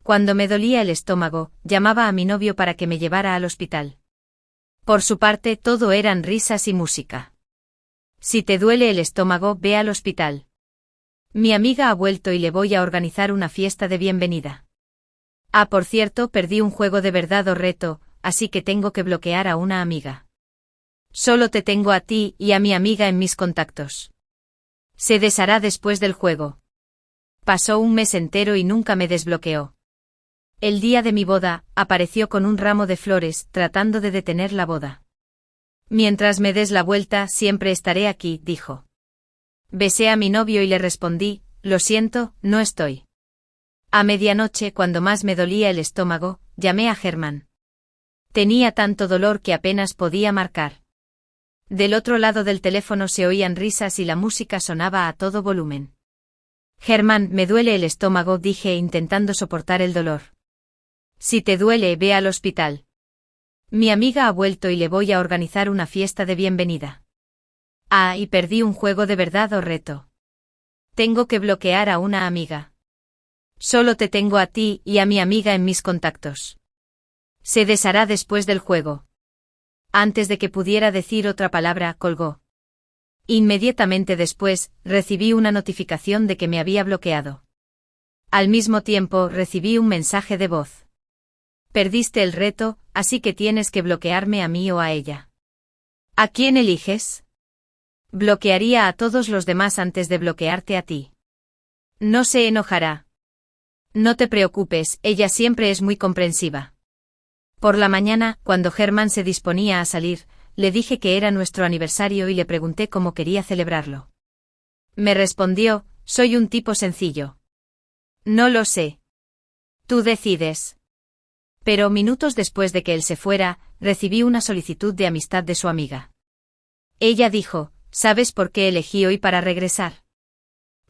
Cuando me dolía el estómago, llamaba a mi novio para que me llevara al hospital. Por su parte, todo eran risas y música. Si te duele el estómago, ve al hospital. Mi amiga ha vuelto y le voy a organizar una fiesta de bienvenida. Ah, por cierto, perdí un juego de verdad o reto, así que tengo que bloquear a una amiga. Solo te tengo a ti y a mi amiga en mis contactos. Se deshará después del juego. Pasó un mes entero y nunca me desbloqueó. El día de mi boda, apareció con un ramo de flores, tratando de detener la boda. Mientras me des la vuelta, siempre estaré aquí, dijo. Besé a mi novio y le respondí, lo siento, no estoy. A medianoche, cuando más me dolía el estómago, llamé a Germán. Tenía tanto dolor que apenas podía marcar. Del otro lado del teléfono se oían risas y la música sonaba a todo volumen. Germán, me duele el estómago, dije intentando soportar el dolor. Si te duele, ve al hospital. Mi amiga ha vuelto y le voy a organizar una fiesta de bienvenida. Ah, y perdí un juego de verdad o reto. Tengo que bloquear a una amiga. Solo te tengo a ti y a mi amiga en mis contactos. Se deshará después del juego. Antes de que pudiera decir otra palabra, colgó. Inmediatamente después, recibí una notificación de que me había bloqueado. Al mismo tiempo, recibí un mensaje de voz. Perdiste el reto, así que tienes que bloquearme a mí o a ella. ¿A quién eliges? Bloquearía a todos los demás antes de bloquearte a ti. No se enojará. No te preocupes, ella siempre es muy comprensiva. Por la mañana, cuando Germán se disponía a salir, le dije que era nuestro aniversario y le pregunté cómo quería celebrarlo. Me respondió, soy un tipo sencillo. No lo sé. Tú decides. Pero minutos después de que él se fuera, recibí una solicitud de amistad de su amiga. Ella dijo, ¿sabes por qué elegí hoy para regresar?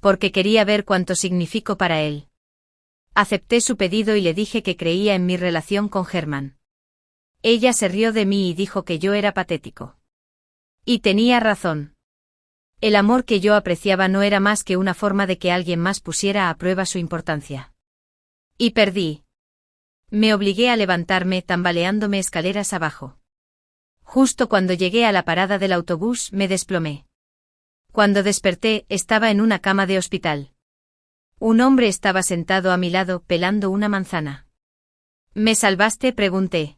Porque quería ver cuánto significo para él. Acepté su pedido y le dije que creía en mi relación con Germán. Ella se rió de mí y dijo que yo era patético. Y tenía razón. El amor que yo apreciaba no era más que una forma de que alguien más pusiera a prueba su importancia. Y perdí. Me obligué a levantarme tambaleándome escaleras abajo. Justo cuando llegué a la parada del autobús me desplomé. Cuando desperté, estaba en una cama de hospital. Un hombre estaba sentado a mi lado pelando una manzana. ¿Me salvaste?, pregunté.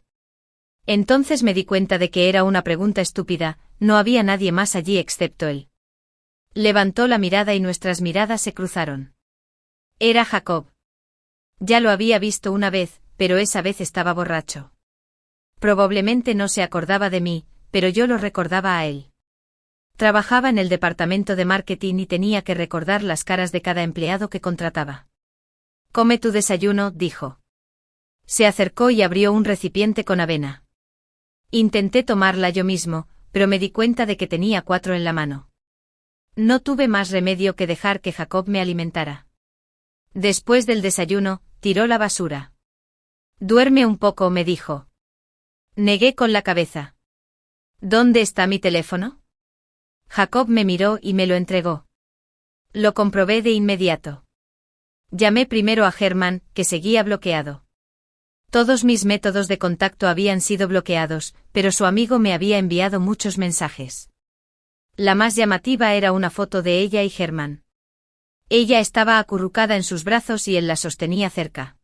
Entonces me di cuenta de que era una pregunta estúpida, no había nadie más allí excepto él. Levantó la mirada y nuestras miradas se cruzaron. Era Jacob. Ya lo había visto una vez, pero esa vez estaba borracho. Probablemente no se acordaba de mí, pero yo lo recordaba a él. Trabajaba en el departamento de marketing y tenía que recordar las caras de cada empleado que contrataba. Come tu desayuno, dijo. Se acercó y abrió un recipiente con avena. Intenté tomarla yo mismo, pero me di cuenta de que tenía 4 en la mano. No tuve más remedio que dejar que Jacob me alimentara. Después del desayuno, tiró la basura. Duerme un poco, me dijo. Negué con la cabeza. ¿Dónde está mi teléfono? Jacob me miró y me lo entregó. Lo comprobé de inmediato. Llamé primero a Germán, que seguía bloqueado. Todos mis métodos de contacto habían sido bloqueados, pero su amigo me había enviado muchos mensajes. La más llamativa era una foto de ella y Germán. Ella estaba acurrucada en sus brazos y él la sostenía cerca.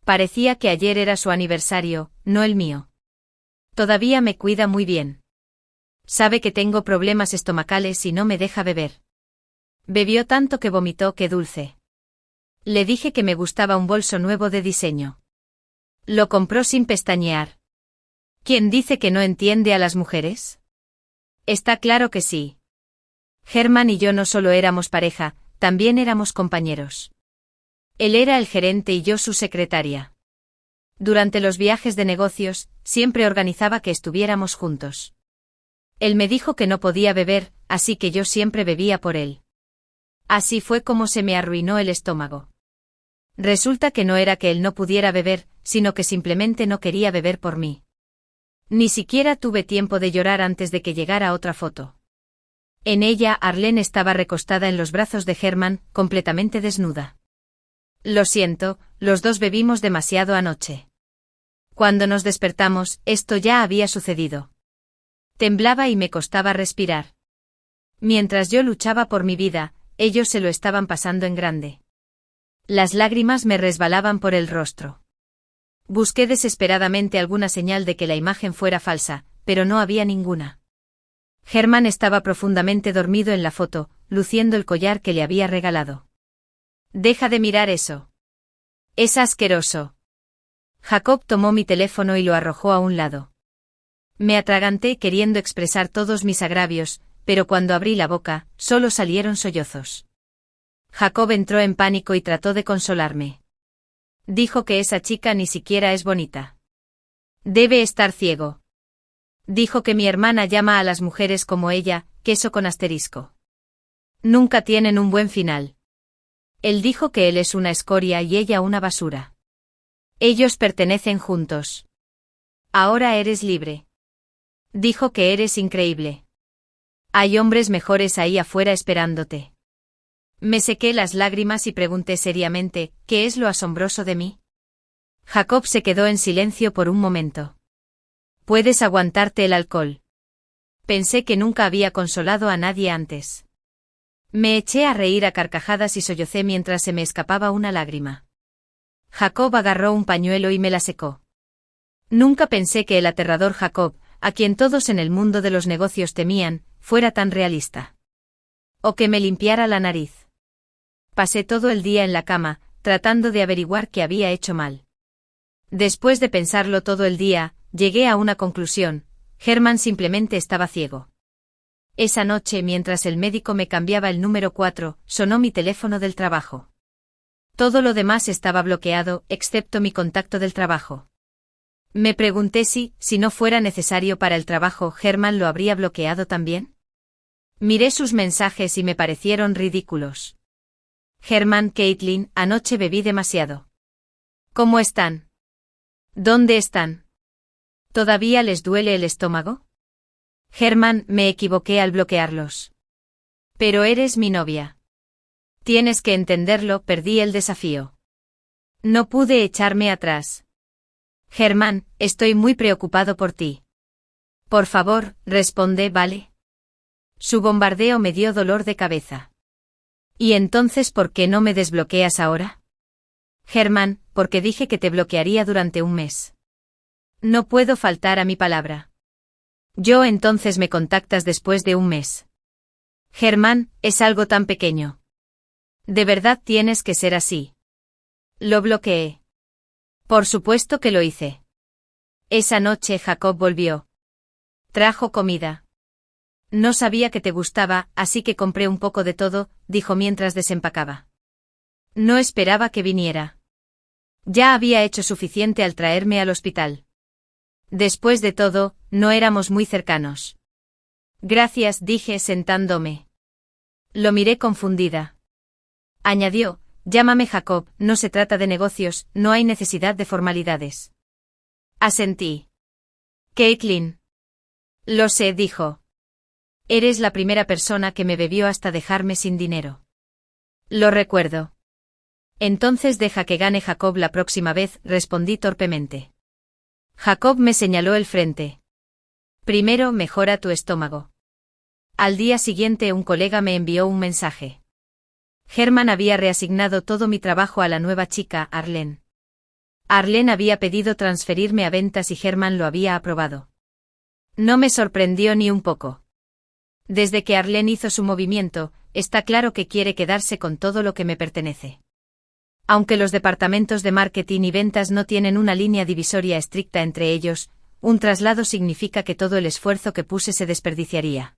Parecía que ayer era su aniversario, no el mío. Todavía me cuida muy bien. Sabe que tengo problemas estomacales y no me deja beber. Bebió tanto que vomitó, qué dulce. Le dije que me gustaba un bolso nuevo de diseño. Lo compró sin pestañear. ¿Quién dice que no entiende a las mujeres? Está claro que sí. Germán y yo no solo éramos pareja, también éramos compañeros. Él era el gerente y yo su secretaria. Durante los viajes de negocios, siempre organizaba que estuviéramos juntos. Él me dijo que no podía beber, así que yo siempre bebía por él. Así fue como se me arruinó el estómago. Resulta que no era que él no pudiera beber, sino que simplemente no quería beber por mí. Ni siquiera tuve tiempo de llorar antes de que llegara otra foto. En ella, Arlene estaba recostada en los brazos de Germán, completamente desnuda. Lo siento, los dos bebimos demasiado anoche. Cuando nos despertamos, esto ya había sucedido. Temblaba y me costaba respirar. Mientras yo luchaba por mi vida, ellos se lo estaban pasando en grande. Las lágrimas me resbalaban por el rostro. Busqué desesperadamente alguna señal de que la imagen fuera falsa, pero no había ninguna. Herman estaba profundamente dormido en la foto, luciendo el collar que le había regalado. Deja de mirar eso. Es asqueroso. Jacob tomó mi teléfono y lo arrojó a un lado. Me atraganté queriendo expresar todos mis agravios, pero cuando abrí la boca, solo salieron sollozos. Jacob entró en pánico y trató de consolarme. Dijo que esa chica ni siquiera es bonita. Debe estar ciego. Dijo que mi hermana llama a las mujeres como ella, queso con asterisco. Nunca tienen un buen final. Él dijo que él es una escoria y ella una basura. Ellos pertenecen juntos. Ahora eres libre. Dijo que eres increíble. Hay hombres mejores ahí afuera esperándote. Me sequé las lágrimas y pregunté seriamente, ¿qué es lo asombroso de mí? Jacob se quedó en silencio por un momento. ¿Puedes aguantarte el alcohol? Pensé que nunca había consolado a nadie antes. Me eché a reír a carcajadas y sollocé mientras se me escapaba una lágrima. Jacob agarró un pañuelo y me la secó. Nunca pensé que el aterrador Jacob, a quien todos en el mundo de los negocios temían, fuera tan realista. O que me limpiara la nariz. Pasé todo el día en la cama, tratando de averiguar qué había hecho mal. Después de pensarlo todo el día, llegué a una conclusión: Herman simplemente estaba ciego. Esa noche, mientras el médico me cambiaba el número 4, sonó mi teléfono del trabajo. Todo lo demás estaba bloqueado, excepto mi contacto del trabajo. Me pregunté si no fuera necesario para el trabajo, Herman lo habría bloqueado también. Miré sus mensajes y me parecieron ridículos. Herman, Caitlin, anoche bebí demasiado. ¿Cómo están? ¿Dónde están? ¿Todavía les duele el estómago? Herman, me equivoqué al bloquearlos. Pero eres mi novia. Tienes que entenderlo, perdí el desafío. No pude echarme atrás. Herman, estoy muy preocupado por ti. Por favor, responde, ¿vale? Su bombardeo me dio dolor de cabeza. ¿Y entonces por qué no me desbloqueas ahora? Herman, porque dije que te bloquearía durante un mes. No puedo faltar a mi palabra. Yo entonces me contactas después de un mes. Herman, es algo tan pequeño. De verdad tienes que ser así. Lo bloqueé. Por supuesto que lo hice. Esa noche Jacob volvió. Trajo comida. No sabía que te gustaba, así que compré un poco de todo, dijo mientras desempacaba. No esperaba que viniera. Ya había hecho suficiente al traerme al hospital. Después de todo, no éramos muy cercanos. Gracias, dije sentándome. Lo miré confundida. Añadió, llámame Jacob, no se trata de negocios, no hay necesidad de formalidades. Asentí. Caitlin. Lo sé, dijo. Eres la primera persona que me bebió hasta dejarme sin dinero. Lo recuerdo. Entonces deja que gane Jacob la próxima vez, respondí torpemente. Jacob me señaló el frente. Primero mejora tu estómago. Al día siguiente un colega me envió un mensaje. Herman había reasignado todo mi trabajo a la nueva chica, Arlene. Arlene había pedido transferirme a ventas y Herman lo había aprobado. No me sorprendió ni un poco. Desde que Arlene hizo su movimiento, está claro que quiere quedarse con todo lo que me pertenece. Aunque los departamentos de marketing y ventas no tienen una línea divisoria estricta entre ellos, un traslado significa que todo el esfuerzo que puse se desperdiciaría.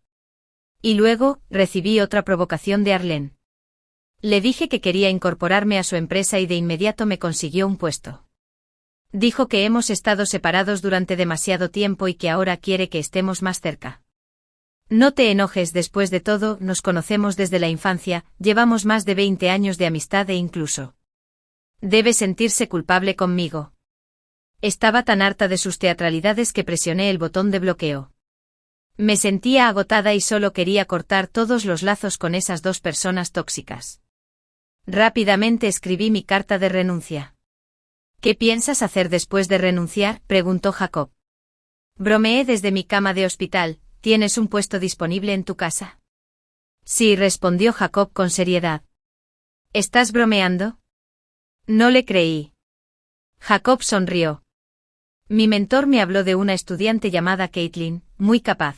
Y luego, recibí otra provocación de Arlene. Le dije que quería incorporarme a su empresa y de inmediato me consiguió un puesto. Dijo que hemos estado separados durante demasiado tiempo y que ahora quiere que estemos más cerca. No te enojes, después de todo, nos conocemos desde la infancia, llevamos más de 20 años de amistad e incluso. Debe sentirse culpable conmigo. Estaba tan harta de sus teatralidades que presioné el botón de bloqueo. Me sentía agotada y solo quería cortar todos los lazos con esas dos personas tóxicas. Rápidamente escribí mi carta de renuncia. ¿Qué piensas hacer después de renunciar?, preguntó Jacob. Bromeé desde mi cama de hospital. ¿Tienes un puesto disponible en tu casa? Sí, respondió Jacob con seriedad. ¿Estás bromeando? No le creí. Jacob sonrió. Mi mentor me habló de una estudiante llamada Caitlin, muy capaz.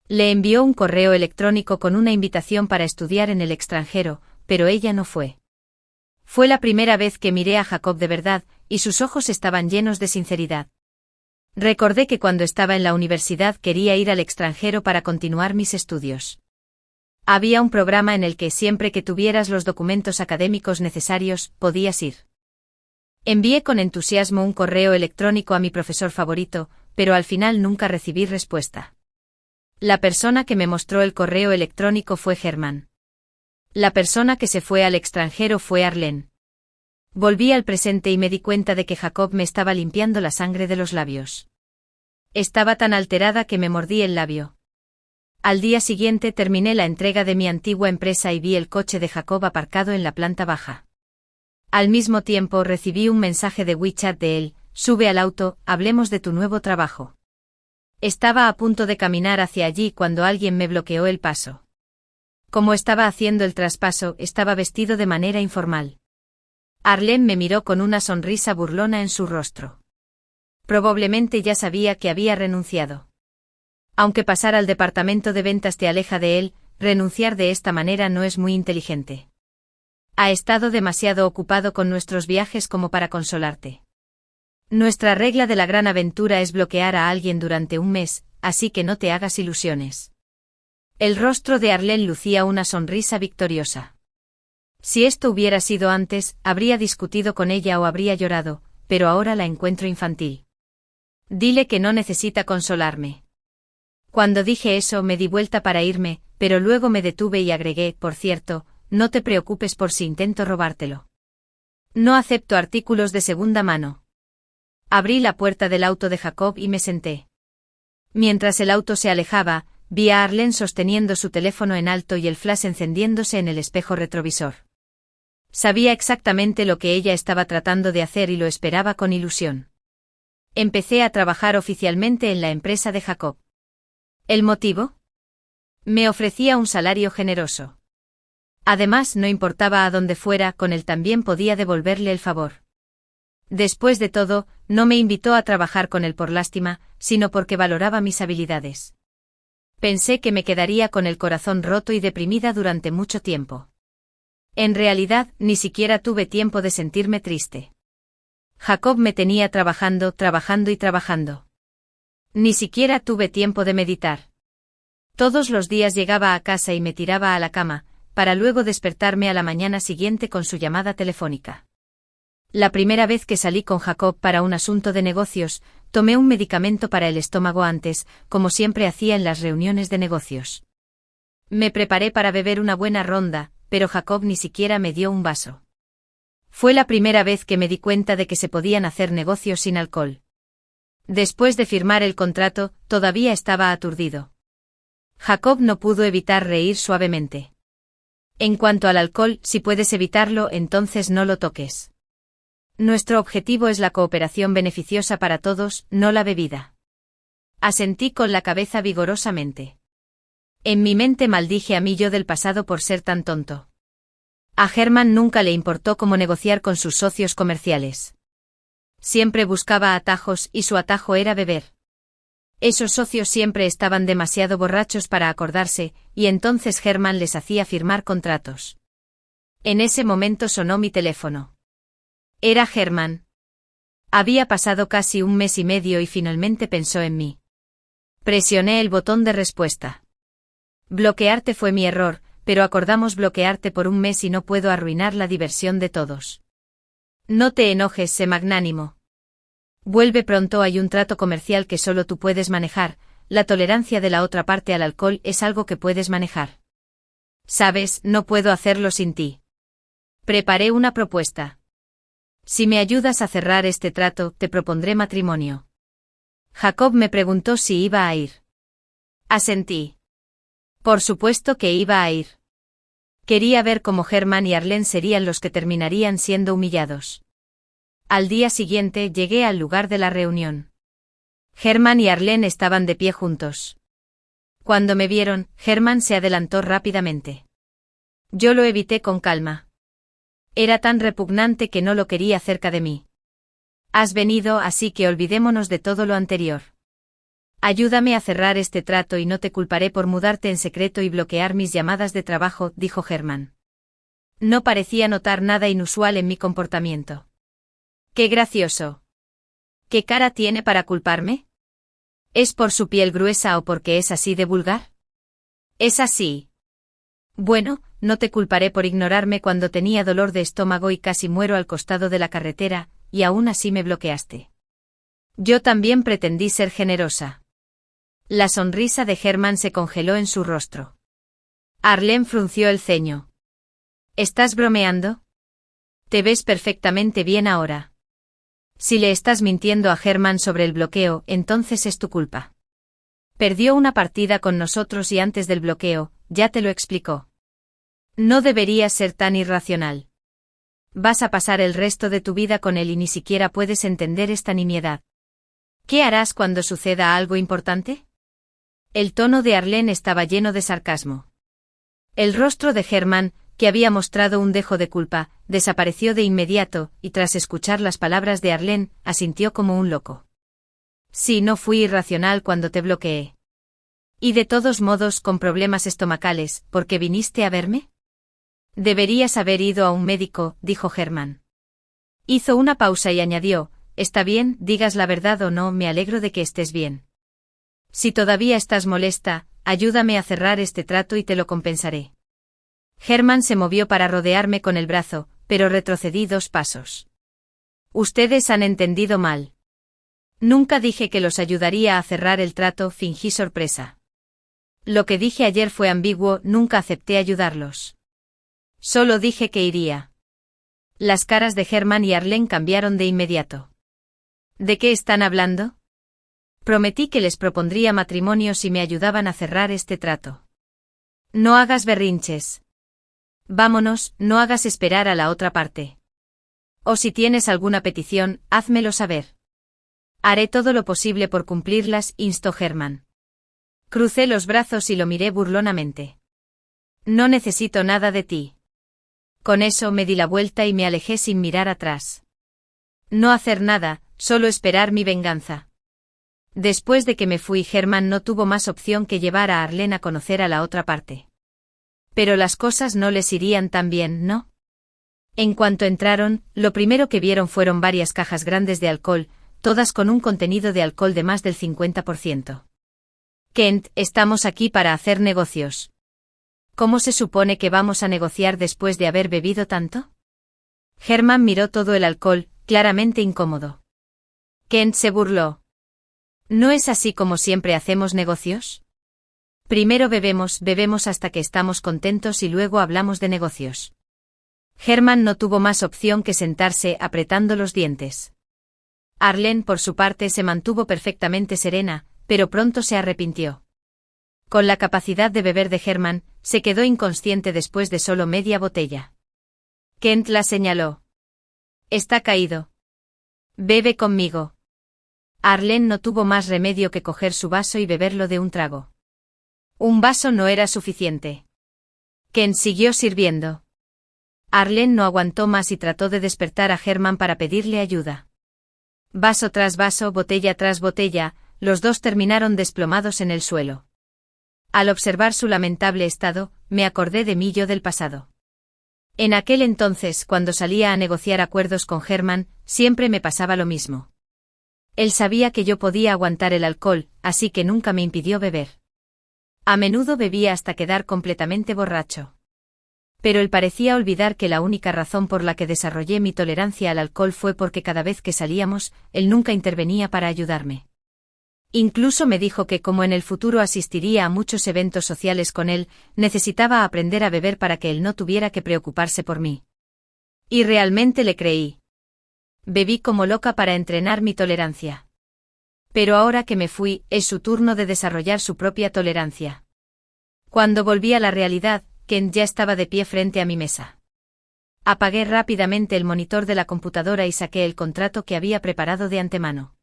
Le envió un correo electrónico con una invitación para estudiar en el extranjero, pero ella no fue. Fue la primera vez que miré a Jacob de verdad, y sus ojos estaban llenos de sinceridad. Recordé que cuando estaba en la universidad quería ir al extranjero para continuar mis estudios. Había un programa en el que siempre que tuvieras los documentos académicos necesarios, podías ir. Envié con entusiasmo un correo electrónico a mi profesor favorito, pero al final nunca recibí respuesta. La persona que me mostró el correo electrónico fue Germán. La persona que se fue al extranjero fue Arlene. Volví al presente y me di cuenta de que Jacob me estaba limpiando la sangre de los labios. Estaba tan alterada que me mordí el labio. Al día siguiente terminé la entrega de mi antigua empresa y vi el coche de Jacob aparcado en la planta baja. Al mismo tiempo recibí un mensaje de WeChat de él: sube al auto, hablemos de tu nuevo trabajo. Estaba a punto de caminar hacia allí cuando alguien me bloqueó el paso. Como estaba haciendo el traspaso, estaba vestido de manera informal. Arlene me miró con una sonrisa burlona en su rostro. Probablemente ya sabía que había renunciado. Aunque pasar al departamento de ventas te aleja de él, renunciar de esta manera no es muy inteligente. Ha estado demasiado ocupado con nuestros viajes como para consolarte. Nuestra regla de la gran aventura es bloquear a alguien durante un mes, así que no te hagas ilusiones. El rostro de Arlene lucía una sonrisa victoriosa. Si esto hubiera sido antes, habría discutido con ella o habría llorado, pero ahora la encuentro infantil. Dile que no necesita consolarme. Cuando dije eso me di vuelta para irme, pero luego me detuve y agregué: por cierto, no te preocupes por si intento robártelo. No acepto artículos de segunda mano. Abrí la puerta del auto de Jacob y me senté. Mientras el auto se alejaba, vi a Arlene sosteniendo su teléfono en alto y el flash encendiéndose en el espejo retrovisor. Sabía exactamente lo que ella estaba tratando de hacer y lo esperaba con ilusión. Empecé a trabajar oficialmente en la empresa de Jacob. ¿El motivo? Me ofrecía un salario generoso. Además, no importaba a dónde fuera, con él también podía devolverle el favor. Después de todo, no me invitó a trabajar con él por lástima, sino porque valoraba mis habilidades. Pensé que me quedaría con el corazón roto y deprimida durante mucho tiempo. En realidad, ni siquiera tuve tiempo de sentirme triste. Jacob me tenía trabajando y trabajando. Ni siquiera tuve tiempo de meditar. Todos los días llegaba a casa y me tiraba a la cama, para luego despertarme a la mañana siguiente con su llamada telefónica. La primera vez que salí con Jacob para un asunto de negocios, tomé un medicamento para el estómago antes, como siempre hacía en las reuniones de negocios. Me preparé para beber una buena ronda, pero Jacob ni siquiera me dio un vaso. Fue la primera vez que me di cuenta de que se podían hacer negocios sin alcohol. Después de firmar el contrato, todavía estaba aturdido. Jacob no pudo evitar reír suavemente. En cuanto al alcohol, si puedes evitarlo, entonces no lo toques. Nuestro objetivo es la cooperación beneficiosa para todos, no la bebida. Asentí con la cabeza vigorosamente. En mi mente maldije a mí yo del pasado por ser tan tonto. A Germán nunca le importó cómo negociar con sus socios comerciales. Siempre buscaba atajos y su atajo era beber. Esos socios siempre estaban demasiado borrachos para acordarse, y entonces Germán les hacía firmar contratos. En ese momento sonó mi teléfono. Era Germán. Había pasado casi un mes y medio y finalmente pensó en mí. Presioné el botón de respuesta. Bloquearte fue mi error, pero acordamos bloquearte por un mes y no puedo arruinar la diversión de todos. No te enojes, sé magnánimo. Vuelve pronto, hay un trato comercial que solo tú puedes manejar, la tolerancia de la otra parte al alcohol es algo que puedes manejar. Sabes, no puedo hacerlo sin ti. Preparé una propuesta. Si me ayudas a cerrar este trato, te propondré matrimonio. Jacob me preguntó si iba a ir. Asentí. Por supuesto que iba a ir. Quería ver cómo Hermann y Arlene serían los que terminarían siendo humillados. Al día siguiente llegué al lugar de la reunión. Hermann y Arlene estaban de pie juntos. Cuando me vieron, Hermann se adelantó rápidamente. Yo lo evité con calma. Era tan repugnante que no lo quería cerca de mí. Has venido, así que olvidémonos de todo lo anterior. Ayúdame a cerrar este trato y no te culparé por mudarte en secreto y bloquear mis llamadas de trabajo, dijo Hermann. No parecía notar nada inusual en mi comportamiento. ¡Qué gracioso! ¿Qué cara tiene para culparme? ¿Es por su piel gruesa o porque es así de vulgar? Es así. Bueno, no te culparé por ignorarme cuando tenía dolor de estómago y casi muero al costado de la carretera, y aún así me bloqueaste. Yo también pretendí ser generosa. La sonrisa de Hermann se congeló en su rostro. Arlene frunció el ceño. ¿Estás bromeando? Te ves perfectamente bien ahora. Si le estás mintiendo a Hermann sobre el bloqueo, entonces es tu culpa. Perdió una partida con nosotros y antes del bloqueo, ya te lo explicó. No deberías ser tan irracional. Vas a pasar el resto de tu vida con él y ni siquiera puedes entender esta nimiedad. ¿Qué harás cuando suceda algo importante? El tono de Arlene estaba lleno de sarcasmo. El rostro de Hermann, que había mostrado un dejo de culpa, desapareció de inmediato, y tras escuchar las palabras de Arlene, asintió como un loco. Sí, no fui irracional cuando te bloqueé. Y de todos modos con problemas estomacales, ¿por qué viniste a verme? Deberías haber ido a un médico, dijo Hermann. Hizo una pausa y añadió, está bien, digas la verdad o no, me alegro de que estés bien. Si todavía estás molesta, ayúdame a cerrar este trato y te lo compensaré. Hermann se movió para rodearme con el brazo, pero retrocedí 2 pasos. Ustedes han entendido mal. Nunca dije que los ayudaría a cerrar el trato, fingí sorpresa. Lo que dije ayer fue ambiguo, nunca acepté ayudarlos. Solo dije que iría. Las caras de Hermann y Arlene cambiaron de inmediato. ¿De qué están hablando? Prometí que les propondría matrimonio si me ayudaban a cerrar este trato. No hagas berrinches. Vámonos, no hagas esperar a la otra parte. O si tienes alguna petición, házmelo saber. Haré todo lo posible por cumplirlas, instó Hermann. Crucé los brazos y lo miré burlonamente. No necesito nada de ti. Con eso me di la vuelta y me alejé sin mirar atrás. No hacer nada, solo esperar mi venganza. Después de que me fui, Hermann no tuvo más opción que llevar a Arlene a conocer a la otra parte. Pero las cosas no les irían tan bien, ¿no? En cuanto entraron, lo primero que vieron fueron varias cajas grandes de alcohol, todas con un contenido de alcohol de más del 50%. Kent, estamos aquí para hacer negocios. ¿Cómo se supone que vamos a negociar después de haber bebido tanto? Hermann miró todo el alcohol, claramente incómodo. Kent se burló. ¿No es así como siempre hacemos negocios? Primero bebemos hasta que estamos contentos y luego hablamos de negocios. Hermann no tuvo más opción que sentarse apretando los dientes. Arlene, por su parte, se mantuvo perfectamente serena, pero pronto se arrepintió. Con la capacidad de beber de Hermann, se quedó inconsciente después de solo media botella. Kent la señaló. Está caído. Bebe conmigo. Arlene no tuvo más remedio que coger su vaso y beberlo de un trago. Un vaso no era suficiente. Kent siguió sirviendo. Arlene no aguantó más y trató de despertar a Hermann para pedirle ayuda. Vaso tras vaso, botella tras botella, los dos terminaron desplomados en el suelo. Al observar su lamentable estado, me acordé de mi yo del pasado. En aquel entonces, cuando salía a negociar acuerdos con Hermann, siempre me pasaba lo mismo. Él sabía que yo podía aguantar el alcohol, así que nunca me impidió beber. A menudo bebía hasta quedar completamente borracho. Pero él parecía olvidar que la única razón por la que desarrollé mi tolerancia al alcohol fue porque cada vez que salíamos, él nunca intervenía para ayudarme. Incluso me dijo que como en el futuro asistiría a muchos eventos sociales con él, necesitaba aprender a beber para que él no tuviera que preocuparse por mí. Y realmente le creí. Bebí como loca para entrenar mi tolerancia. Pero ahora que me fui, es su turno de desarrollar su propia tolerancia. Cuando volví a la realidad, Kent ya estaba de pie frente a mi mesa. Apagué rápidamente el monitor de la computadora y saqué el contrato que había preparado de antemano.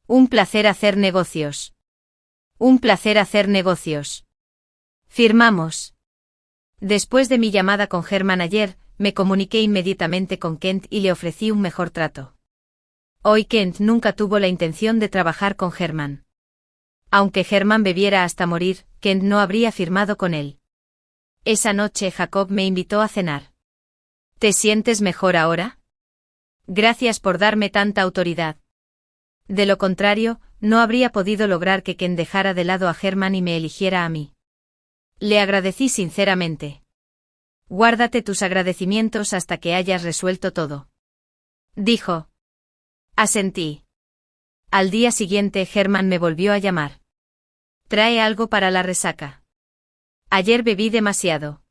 Un placer hacer negocios. Un placer hacer negocios. Firmamos. Después de mi llamada con Herman ayer, me comuniqué inmediatamente con Kent y le ofrecí un mejor trato. Hoy Kent nunca tuvo la intención de trabajar con Herman. Aunque Herman bebiera hasta morir, Kent no habría firmado con él. Esa noche Jacob me invitó a cenar. ¿Te sientes mejor ahora? Gracias por darme tanta autoridad. De lo contrario, no habría podido lograr que Kent dejara de lado a Herman y me eligiera a mí. Le agradecí sinceramente. Guárdate tus agradecimientos hasta que hayas resuelto todo. Dijo. Asentí. Al día siguiente Herman me volvió a llamar. Trae algo para la resaca. Ayer bebí demasiado.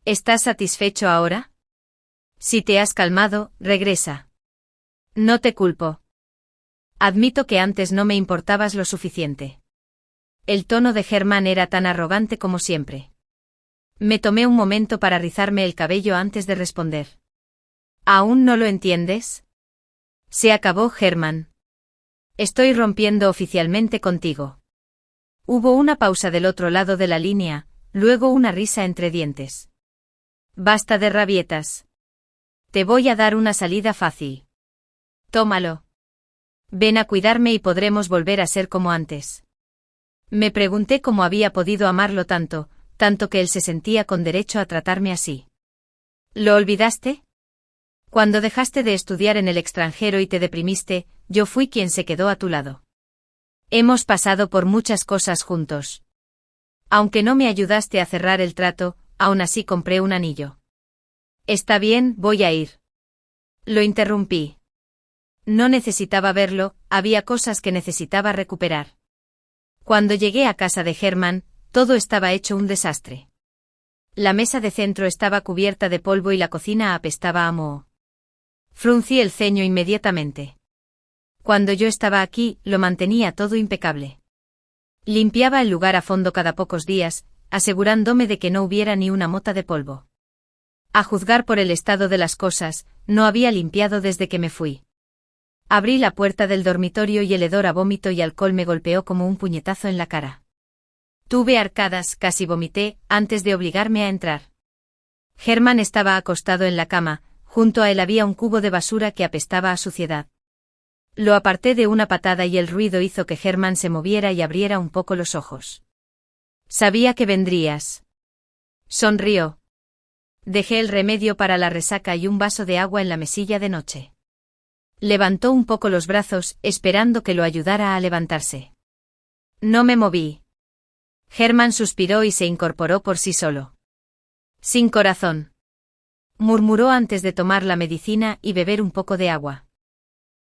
¿Estás satisfecho ahora? Si te has calmado, regresa. No te culpo. Admito que antes no me importabas lo suficiente. El tono de Herman era tan arrogante como siempre. Me tomé un momento para rizarme el cabello antes de responder. ¿Aún no lo entiendes? Se acabó, Herman. Estoy rompiendo oficialmente contigo. Hubo una pausa del otro lado de la línea, luego una risa entre dientes. Basta de rabietas. Te voy a dar una salida fácil. Tómalo. Ven a cuidarme y podremos volver a ser como antes. Me pregunté cómo había podido amarlo tanto que él se sentía con derecho a tratarme así. ¿Lo olvidaste? Cuando dejaste de estudiar en el extranjero y te deprimiste, yo fui quien se quedó a tu lado. Hemos pasado por muchas cosas juntos. Aunque no me ayudaste a cerrar el trato, aún así compré un anillo. Está bien, voy a ir. Lo interrumpí. No necesitaba verlo, había cosas que necesitaba recuperar. Cuando llegué a casa de Herman, todo estaba hecho un desastre. La mesa de centro estaba cubierta de polvo y la cocina apestaba a moho. Fruncí el ceño inmediatamente. Cuando yo estaba aquí, lo mantenía todo impecable. Limpiaba el lugar a fondo cada pocos días, asegurándome de que no hubiera ni una mota de polvo. A juzgar por el estado de las cosas, no había limpiado desde que me fui. Abrí la puerta del dormitorio y el hedor a vómito y alcohol me golpeó como un puñetazo en la cara. Tuve arcadas, casi vomité, antes de obligarme a entrar. Herman estaba acostado en la cama, junto a él había un cubo de basura que apestaba a suciedad. Lo aparté de una patada y el ruido hizo que Herman se moviera y abriera un poco los ojos. Sabía que vendrías. Sonrió. Dejé el remedio para la resaca y un vaso de agua en la mesilla de noche. Levantó un poco los brazos, esperando que lo ayudara a levantarse. No me moví. Herman suspiró y se incorporó por sí solo. Sin corazón. Murmuró antes de tomar la medicina y beber un poco de agua.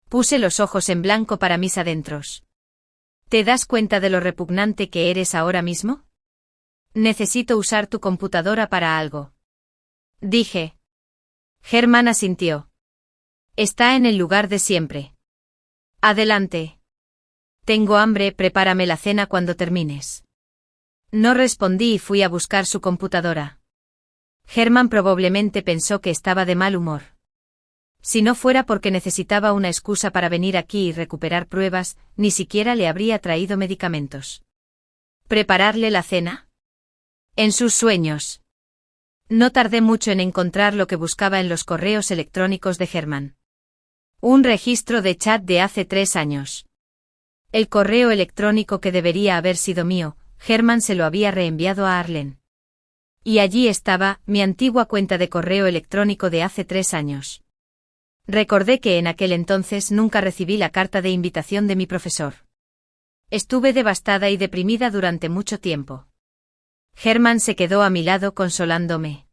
Puse los ojos en blanco para mis adentros. ¿Te das cuenta de lo repugnante que eres ahora mismo? Necesito usar tu computadora para algo. Dije. Herman asintió. Está en el lugar de siempre. Adelante. Tengo hambre, prepárame la cena cuando termines. No respondí y fui a buscar su computadora. Herman probablemente pensó que estaba de mal humor. Si no fuera porque necesitaba una excusa para venir aquí y recuperar pruebas, ni siquiera le habría traído medicamentos. ¿Prepararle la cena? En sus sueños. No tardé mucho en encontrar lo que buscaba en los correos electrónicos de Herman. Un registro de chat de hace 3 años. El correo electrónico que debería haber sido mío, Herman se lo había reenviado a Arlen. Y allí estaba, mi antigua cuenta de correo electrónico de hace 3 años. Recordé que en aquel entonces nunca recibí la carta de invitación de mi profesor. Estuve devastada y deprimida durante mucho tiempo. Herman se quedó a mi lado consolándome.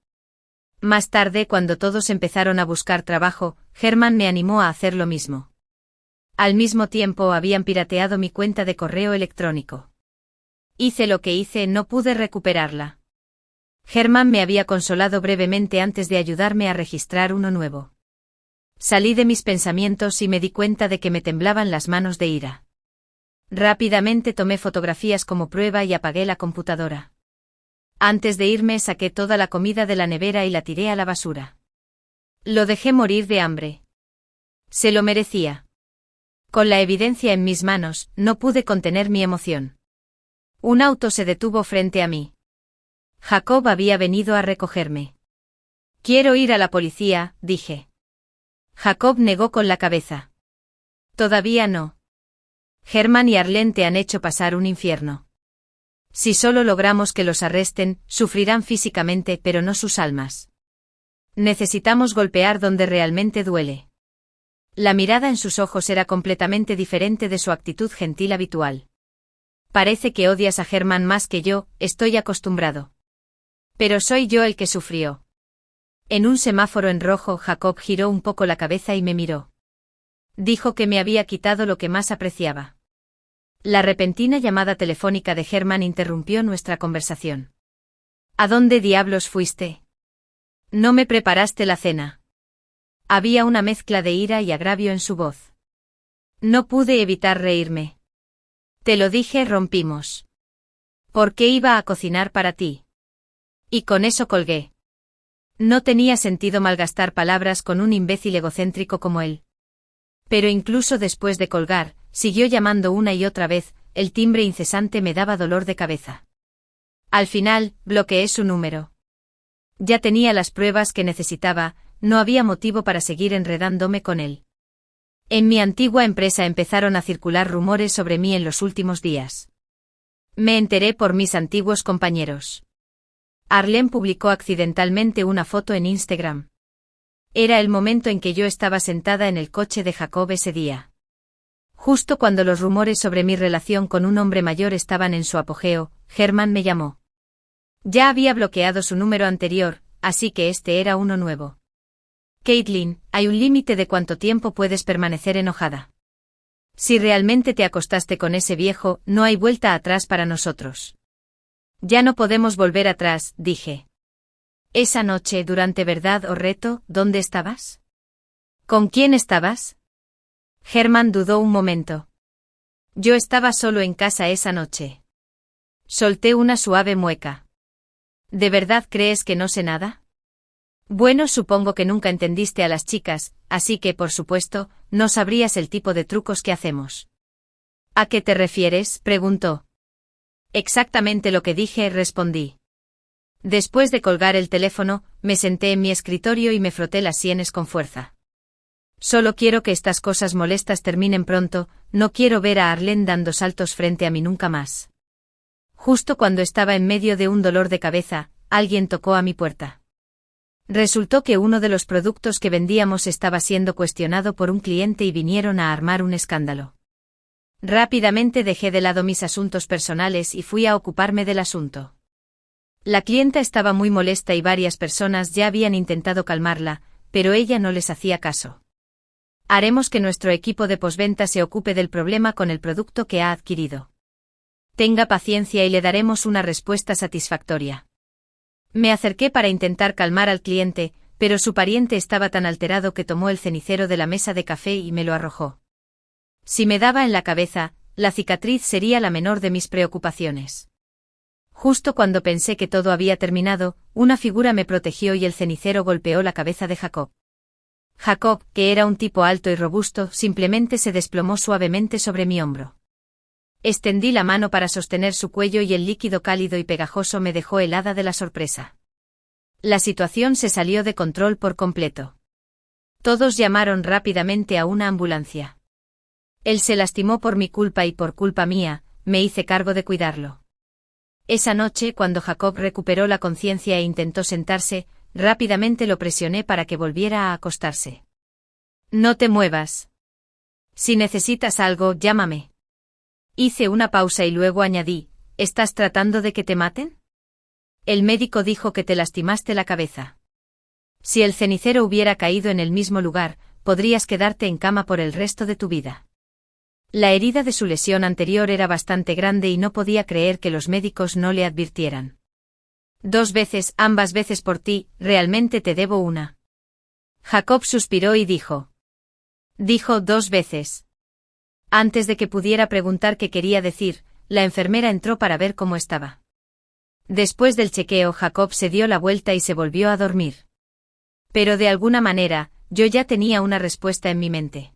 Más tarde, cuando todos empezaron a buscar trabajo, Herman me animó a hacer lo mismo. Al mismo tiempo habían pirateado mi cuenta de correo electrónico. Hice lo que hice, no pude recuperarla. Herman me había consolado brevemente antes de ayudarme a registrar uno nuevo. Salí de mis pensamientos y me di cuenta de que me temblaban las manos de ira. Rápidamente tomé fotografías como prueba y apagué la computadora. Antes de irme saqué toda la comida de la nevera y la tiré a la basura. Lo dejé morir de hambre. Se lo merecía. Con la evidencia en mis manos, no pude contener mi emoción. Un auto se detuvo frente a mí. Jacob había venido a recogerme. Quiero ir a la policía, dije. Jacob negó con la cabeza. Todavía no. Herman y Arlene te han hecho pasar un infierno. Si solo logramos que los arresten, sufrirán físicamente pero no sus almas. Necesitamos golpear donde realmente duele. La mirada en sus ojos era completamente diferente de su actitud gentil habitual. Parece que odias a Herman más que yo, estoy acostumbrado. Pero soy yo el que sufrió. En un semáforo en rojo, Jacob giró un poco la cabeza y me miró. Dijo que me había quitado lo que más apreciaba. La repentina llamada telefónica de Herman interrumpió nuestra conversación. ¿A dónde diablos fuiste? No me preparaste la cena. Había una mezcla de ira y agravio en su voz. No pude evitar reírme. Te lo dije, rompimos. ¿Por qué iba a cocinar para ti? Y con eso colgué. No tenía sentido malgastar palabras con un imbécil egocéntrico como él. Pero incluso después de colgar, siguió llamando una y otra vez, el timbre incesante me daba dolor de cabeza. Al final, bloqueé su número. Ya tenía las pruebas que necesitaba, no había motivo para seguir enredándome con él. En mi antigua empresa empezaron a circular rumores sobre mí en los últimos días. Me enteré por mis antiguos compañeros. Arlene publicó accidentalmente una foto en Instagram. Era el momento en que yo estaba sentada en el coche de Jacob ese día. Justo cuando los rumores sobre mi relación con un hombre mayor estaban en su apogeo, Herman me llamó. Ya había bloqueado su número anterior, así que este era uno nuevo. Caitlin, hay un límite de cuánto tiempo puedes permanecer enojada. Si realmente te acostaste con ese viejo, no hay vuelta atrás para nosotros. Ya no podemos volver atrás, dije. Esa noche, durante verdad o reto, ¿dónde estabas? ¿Con quién estabas? Herman dudó un momento. Yo estaba solo en casa esa noche. Solté una suave mueca. ¿De verdad crees que no sé nada? Bueno, supongo que nunca entendiste a las chicas, así que, por supuesto, no sabrías el tipo de trucos que hacemos. ¿A qué te refieres?, preguntó. Exactamente lo que dije, respondí. Después de colgar el teléfono, me senté en mi escritorio y me froté las sienes con fuerza. Solo quiero que estas cosas molestas terminen pronto, no quiero ver a Arlene dando saltos frente a mí nunca más. Justo cuando estaba en medio de un dolor de cabeza, alguien tocó a mi puerta. Resultó que uno de los productos que vendíamos estaba siendo cuestionado por un cliente y vinieron a armar un escándalo. Rápidamente dejé de lado mis asuntos personales y fui a ocuparme del asunto. La clienta estaba muy molesta y varias personas ya habían intentado calmarla, pero ella no les hacía caso. Haremos que nuestro equipo de postventa se ocupe del problema con el producto que ha adquirido. Tenga paciencia y le daremos una respuesta satisfactoria. Me acerqué para intentar calmar al cliente, pero su pariente estaba tan alterado que tomó el cenicero de la mesa de café y me lo arrojó. Si me daba en la cabeza, la cicatriz sería la menor de mis preocupaciones. Justo cuando pensé que todo había terminado, una figura me protegió y el cenicero golpeó la cabeza de Jacob. Jacob, que era un tipo alto y robusto, simplemente se desplomó suavemente sobre mi hombro. Extendí la mano para sostener su cuello y el líquido cálido y pegajoso me dejó helada de la sorpresa. La situación se salió de control por completo. Todos llamaron rápidamente a una ambulancia. Él se lastimó por mi culpa y por culpa mía, me hice cargo de cuidarlo. Esa noche, cuando Jacob recuperó la conciencia e intentó sentarse, rápidamente lo presioné para que volviera a acostarse. No te muevas. Si necesitas algo, llámame. Hice una pausa y luego añadí, ¿estás tratando de que te maten? El médico dijo que te lastimaste la cabeza. Si el cenicero hubiera caído en el mismo lugar, podrías quedarte en cama por el resto de tu vida. La herida de su lesión anterior era bastante grande y no podía creer que los médicos no le advirtieran. 2 veces, ambas veces por ti, realmente te debo una. Jacob suspiró y dijo. Dijo 2 veces. Antes de que pudiera preguntar qué quería decir, la enfermera entró para ver cómo estaba. Después del chequeo, Jacob se dio la vuelta y se volvió a dormir. Pero de alguna manera, yo ya tenía una respuesta en mi mente.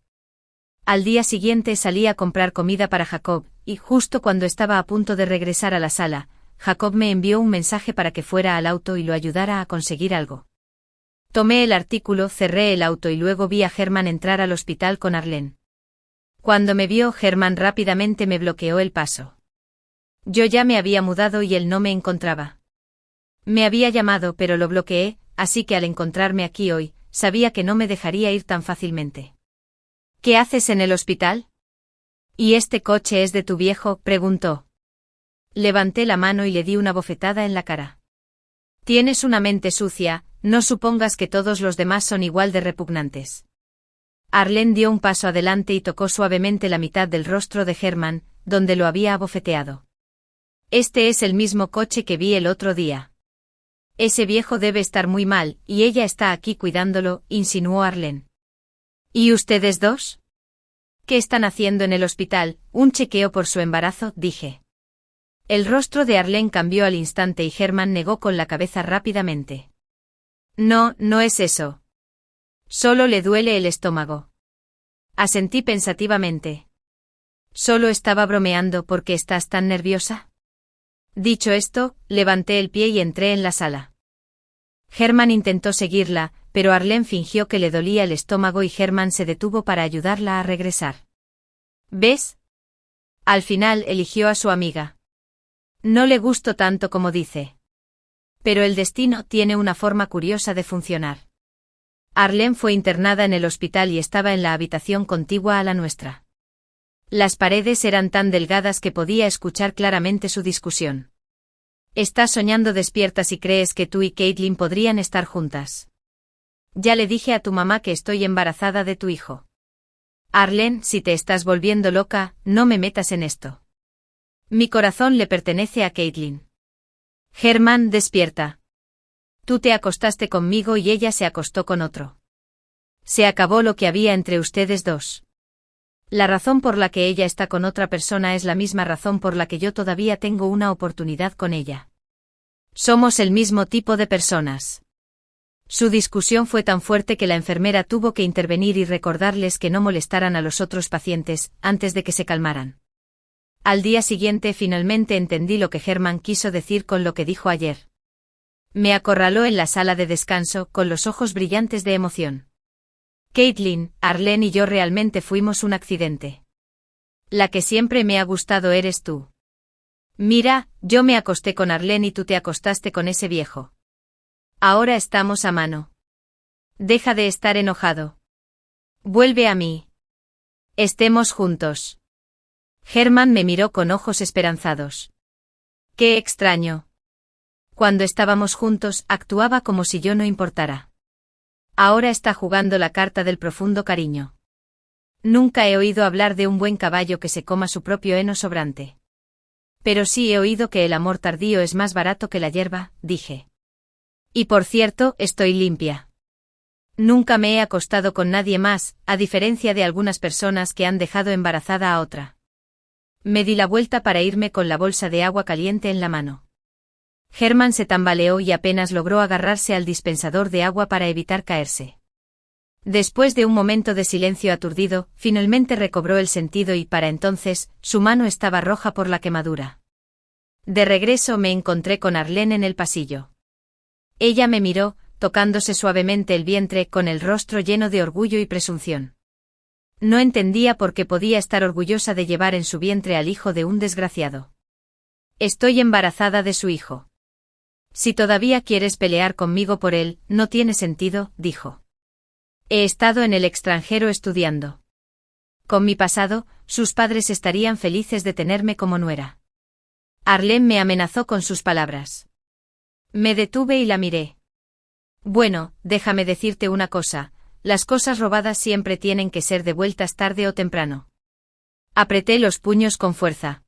Al día siguiente salí a comprar comida para Jacob, y justo cuando estaba a punto de regresar a la sala, Jacob me envió un mensaje para que fuera al auto y lo ayudara a conseguir algo. Tomé el artículo, cerré el auto y luego vi a Herman entrar al hospital con Arlene. Cuando me vio, Herman rápidamente me bloqueó el paso. Yo ya me había mudado y él no me encontraba. Me había llamado pero lo bloqueé, así que al encontrarme aquí hoy, sabía que no me dejaría ir tan fácilmente. ¿Qué haces en el hospital? ¿Y este coche es de tu viejo?, preguntó. Levanté la mano y le di una bofetada en la cara. Tienes una mente sucia, no supongas que todos los demás son igual de repugnantes. Arlene dio un paso adelante y tocó suavemente la mitad del rostro de Herman, donde lo había abofeteado. Este es el mismo coche que vi el otro día. Ese viejo debe estar muy mal, y ella está aquí cuidándolo, insinuó Arlene. ¿Y ustedes dos? ¿Qué están haciendo en el hospital? Un chequeo por su embarazo, dije. El rostro de Arlene cambió al instante y Herman negó con la cabeza rápidamente. No, no es eso. Solo le duele el estómago. Asentí pensativamente. ¿Solo estaba bromeando porque estás tan nerviosa? Dicho esto, levanté el pie y entré en la sala. Herman intentó seguirla, pero Arlene fingió que le dolía el estómago y Herman se detuvo para ayudarla a regresar. ¿Ves? Al final eligió a su amiga. No le gustó tanto como dice. Pero el destino tiene una forma curiosa de funcionar. Arlene fue internada en el hospital y estaba en la habitación contigua a la nuestra. Las paredes eran tan delgadas que podía escuchar claramente su discusión. Estás soñando despierta si crees que tú y Caitlin podrían estar juntas. Ya le dije a tu mamá que estoy embarazada de tu hijo. Arlene, si te estás volviendo loca, no me metas en esto. Mi corazón le pertenece a Caitlin. Herman, despierta. Tú te acostaste conmigo y ella se acostó con otro. Se acabó lo que había entre ustedes dos. La razón por la que ella está con otra persona es la misma razón por la que yo todavía tengo una oportunidad con ella. Somos el mismo tipo de personas. Su discusión fue tan fuerte que la enfermera tuvo que intervenir y recordarles que no molestaran a los otros pacientes, antes de que se calmaran. Al día siguiente finalmente entendí lo que Herman quiso decir con lo que dijo ayer. Me acorraló en la sala de descanso, con los ojos brillantes de emoción. Caitlin, Arlene y yo realmente fuimos un accidente. La que siempre me ha gustado eres tú. Mira, yo me acosté con Arlene y tú te acostaste con ese viejo. Ahora estamos a mano. Deja de estar enojado. Vuelve a mí. Estemos juntos. Herman me miró con ojos esperanzados. Qué extraño. Cuando estábamos juntos, actuaba como si yo no importara. Ahora está jugando la carta del profundo cariño. Nunca he oído hablar de un buen caballo que se coma su propio heno sobrante. Pero sí he oído que el amor tardío es más barato que la hierba, dije. Y por cierto, estoy limpia. Nunca me he acostado con nadie más, a diferencia de algunas personas que han dejado embarazada a otra. Me di la vuelta para irme con la bolsa de agua caliente en la mano. Herman se tambaleó y apenas logró agarrarse al dispensador de agua para evitar caerse. Después de un momento de silencio aturdido, finalmente recobró el sentido y para entonces, su mano estaba roja por la quemadura. De regreso me encontré con Arlene en el pasillo. Ella me miró, tocándose suavemente el vientre con el rostro lleno de orgullo y presunción. No entendía por qué podía estar orgullosa de llevar en su vientre al hijo de un desgraciado. Estoy embarazada de su hijo. Si todavía quieres pelear conmigo por él, no tiene sentido, dijo. He estado en el extranjero estudiando. Con mi pasado, sus padres estarían felices de tenerme como nuera. Arlene me amenazó con sus palabras. Me detuve y la miré. Bueno, déjame decirte una cosa, las cosas robadas siempre tienen que ser devueltas tarde o temprano. Apreté los puños con fuerza.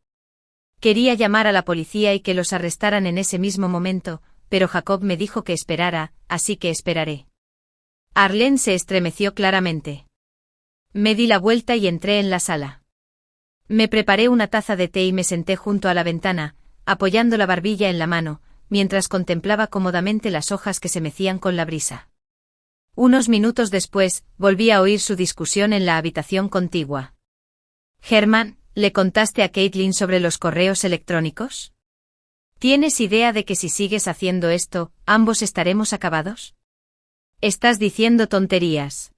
Quería llamar a la policía y que los arrestaran en ese mismo momento, pero Jacob me dijo que esperara, así que esperaré. Arlene se estremeció claramente. Me di la vuelta y entré en la sala. Me preparé una taza de té y me senté junto a la ventana, apoyando la barbilla en la mano, mientras contemplaba cómodamente las hojas que se mecían con la brisa. Unos minutos después, volví a oír su discusión en la habitación contigua. «Herman, ¿le contaste a Caitlin sobre los correos electrónicos? ¿Tienes idea de que si sigues haciendo esto, ambos estaremos acabados? Estás diciendo tonterías.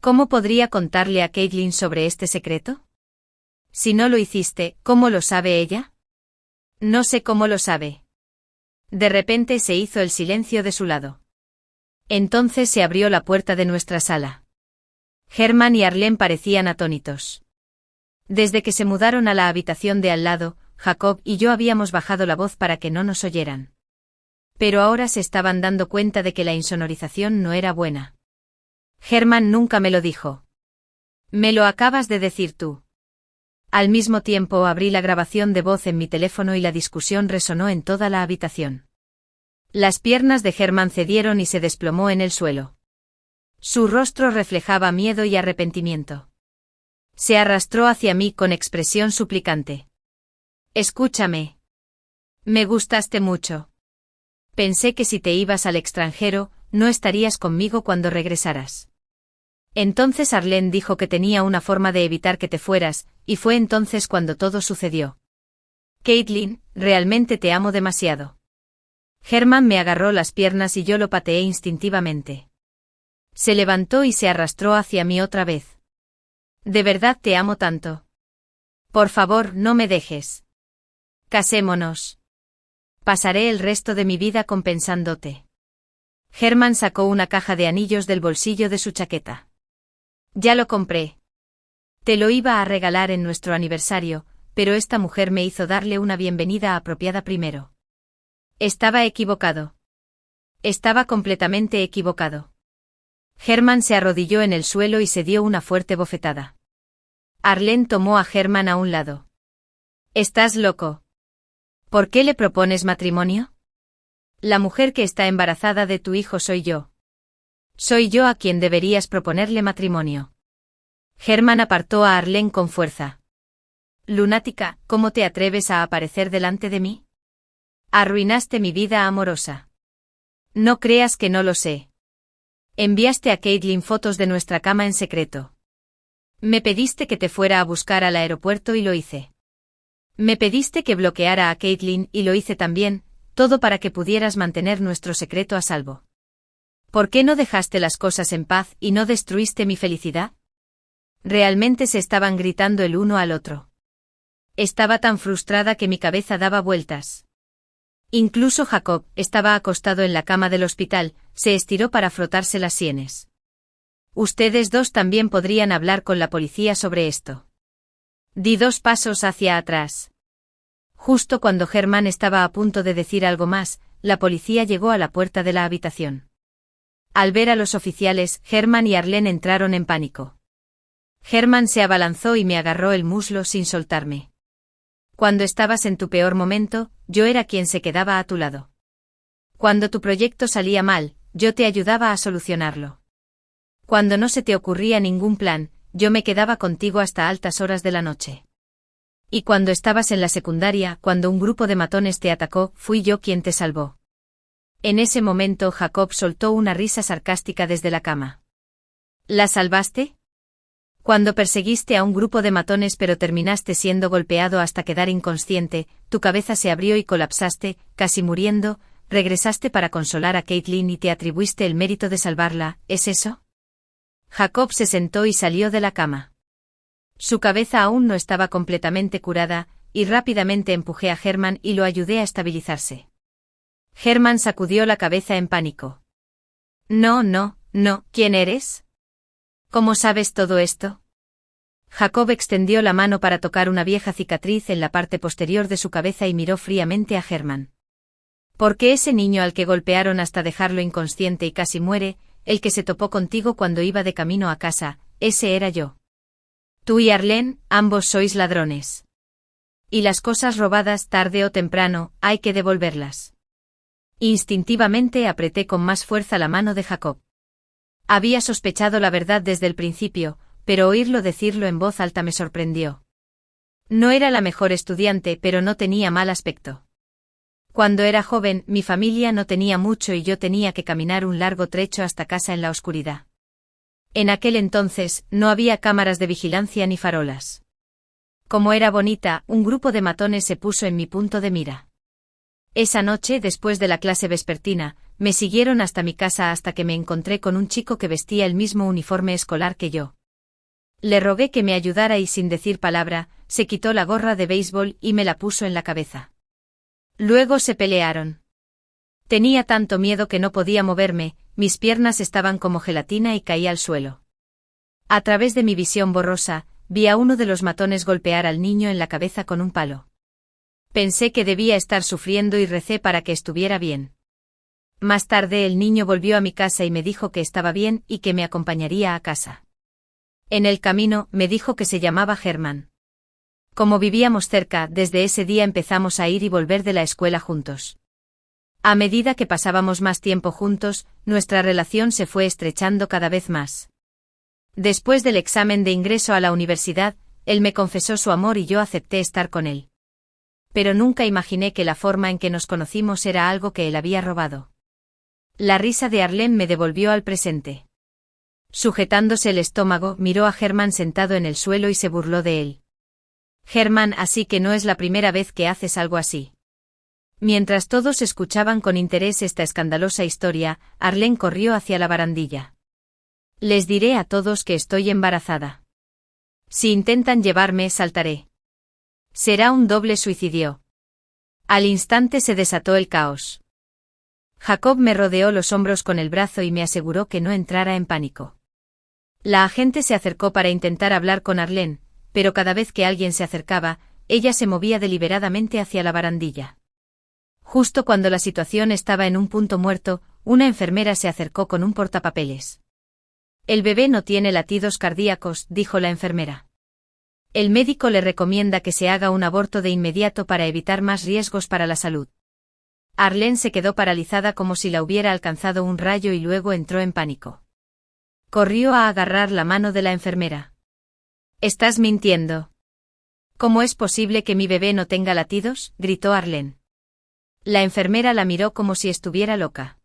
¿Cómo podría contarle a Caitlin sobre este secreto? Si no lo hiciste, ¿cómo lo sabe ella? No sé cómo lo sabe». De repente se hizo el silencio de su lado. Entonces se abrió la puerta de nuestra sala. Herman y Arlene parecían atónitos. Desde que se mudaron a la habitación de al lado, Jacob y yo habíamos bajado la voz para que no nos oyeran. Pero ahora se estaban dando cuenta de que la insonorización no era buena. Herman nunca me lo dijo. Me lo acabas de decir tú. Al mismo tiempo abrí la grabación de voz en mi teléfono y la discusión resonó en toda la habitación. Las piernas de Herman cedieron y se desplomó en el suelo. Su rostro reflejaba miedo y arrepentimiento. Se arrastró hacia mí con expresión suplicante. Escúchame. Me gustaste mucho. Pensé que si te ibas al extranjero, no estarías conmigo cuando regresaras. Entonces Arlene dijo que tenía una forma de evitar que te fueras, y fue entonces cuando todo sucedió. Caitlin, realmente te amo demasiado. Herman me agarró las piernas y yo lo pateé instintivamente. Se levantó y se arrastró hacia mí otra vez. De verdad te amo tanto. Por favor, no me dejes. Casémonos. Pasaré el resto de mi vida compensándote. Herman sacó una caja de anillos del bolsillo de su chaqueta. Ya lo compré. Te lo iba a regalar en nuestro aniversario, pero esta mujer me hizo darle una bienvenida apropiada primero. Estaba equivocado. Estaba completamente equivocado. Herman se arrodilló en el suelo y se dio una fuerte bofetada. Arlene tomó a Herman a un lado. ¿Estás loco? ¿Por qué le propones matrimonio? La mujer que está embarazada de tu hijo soy yo. Soy yo a quien deberías proponerle matrimonio. Herman apartó a Arlene con fuerza. Lunática, ¿cómo te atreves a aparecer delante de mí? Arruinaste mi vida amorosa. No creas que no lo sé. Enviaste a Caitlin fotos de nuestra cama en secreto. Me pediste que te fuera a buscar al aeropuerto y lo hice. Me pediste que bloqueara a Caitlin y lo hice también, todo para que pudieras mantener nuestro secreto a salvo. ¿Por qué no dejaste las cosas en paz y no destruiste mi felicidad? Realmente se estaban gritando el uno al otro. Estaba tan frustrada que mi cabeza daba vueltas. Incluso Jacob estaba acostado en la cama del hospital, se estiró para frotarse las sienes. Ustedes dos también podrían hablar con la policía sobre esto. Di 2 pasos hacia atrás. Justo cuando Herman estaba a punto de decir algo más, la policía llegó a la puerta de la habitación. Al ver a los oficiales, Herman y Arlene entraron en pánico. Herman se abalanzó y me agarró el muslo sin soltarme. Cuando estabas en tu peor momento, yo era quien se quedaba a tu lado. Cuando tu proyecto salía mal, yo te ayudaba a solucionarlo. Cuando no se te ocurría ningún plan, yo me quedaba contigo hasta altas horas de la noche. Y cuando estabas en la secundaria, cuando un grupo de matones te atacó, fui yo quien te salvó. En ese momento Jacob soltó una risa sarcástica desde la cama. ¿La salvaste? Cuando perseguiste a un grupo de matones pero terminaste siendo golpeado hasta quedar inconsciente, tu cabeza se abrió y colapsaste, casi muriendo, regresaste para consolar a Caitlin y te atribuiste el mérito de salvarla, ¿es eso? Jacob se sentó y salió de la cama. Su cabeza aún no estaba completamente curada, y rápidamente empujé a Herman y lo ayudé a estabilizarse. Herman sacudió la cabeza en pánico. No, ¿quién eres? ¿Cómo sabes todo esto? Jacob extendió la mano para tocar una vieja cicatriz en la parte posterior de su cabeza y miró fríamente a Herman. Porque ese niño al que golpearon hasta dejarlo inconsciente y casi muere, el que se topó contigo cuando iba de camino a casa, ese era yo. Tú y Arlene, ambos sois ladrones. Y las cosas robadas tarde o temprano, hay que devolverlas. Instintivamente apreté con más fuerza la mano de Jacob. Había sospechado la verdad desde el principio, pero oírlo decirlo en voz alta me sorprendió. No era la mejor estudiante, pero no tenía mal aspecto. Cuando era joven, mi familia no tenía mucho y yo tenía que caminar un largo trecho hasta casa en la oscuridad. En aquel entonces, no había cámaras de vigilancia ni farolas. Como era bonita, un grupo de matones se puso en mi punto de mira. Esa noche, después de la clase vespertina, me siguieron hasta mi casa hasta que me encontré con un chico que vestía el mismo uniforme escolar que yo. Le rogué que me ayudara y sin decir palabra, se quitó la gorra de béisbol y me la puso en la cabeza. Luego se pelearon. Tenía tanto miedo que no podía moverme, mis piernas estaban como gelatina y caí al suelo. A través de mi visión borrosa, vi a uno de los matones golpear al niño en la cabeza con un palo. Pensé que debía estar sufriendo y recé para que estuviera bien. Más tarde el niño volvió a mi casa y me dijo que estaba bien y que me acompañaría a casa. En el camino, me dijo que se llamaba Germán. Como vivíamos cerca, desde ese día empezamos a ir y volver de la escuela juntos. A medida que pasábamos más tiempo juntos, nuestra relación se fue estrechando cada vez más. Después del examen de ingreso a la universidad, él me confesó su amor y yo acepté estar con él. Pero nunca imaginé que la forma en que nos conocimos era algo que él había robado. La risa de Arlene me devolvió al presente. Sujetándose el estómago, miró a Germán sentado en el suelo y se burló de él. Germán, así que no es la primera vez que haces algo así. Mientras todos escuchaban con interés esta escandalosa historia, Arlene corrió hacia la barandilla. Les diré a todos que estoy embarazada. Si intentan llevarme, saltaré. Será un doble suicidio. Al instante se desató el caos. Jacob me rodeó los hombros con el brazo y me aseguró que no entrara en pánico. La agente se acercó para intentar hablar con Arlene, pero cada vez que alguien se acercaba, ella se movía deliberadamente hacia la barandilla. Justo cuando la situación estaba en un punto muerto, una enfermera se acercó con un portapapeles. El bebé no tiene latidos cardíacos, dijo la enfermera. El médico le recomienda que se haga un aborto de inmediato para evitar más riesgos para la salud. Arlene se quedó paralizada como si la hubiera alcanzado un rayo y luego entró en pánico. Corrió a agarrar la mano de la enfermera. «¿Estás mintiendo? ¿Cómo es posible que mi bebé no tenga latidos?», gritó Arlene. La enfermera la miró como si estuviera loca.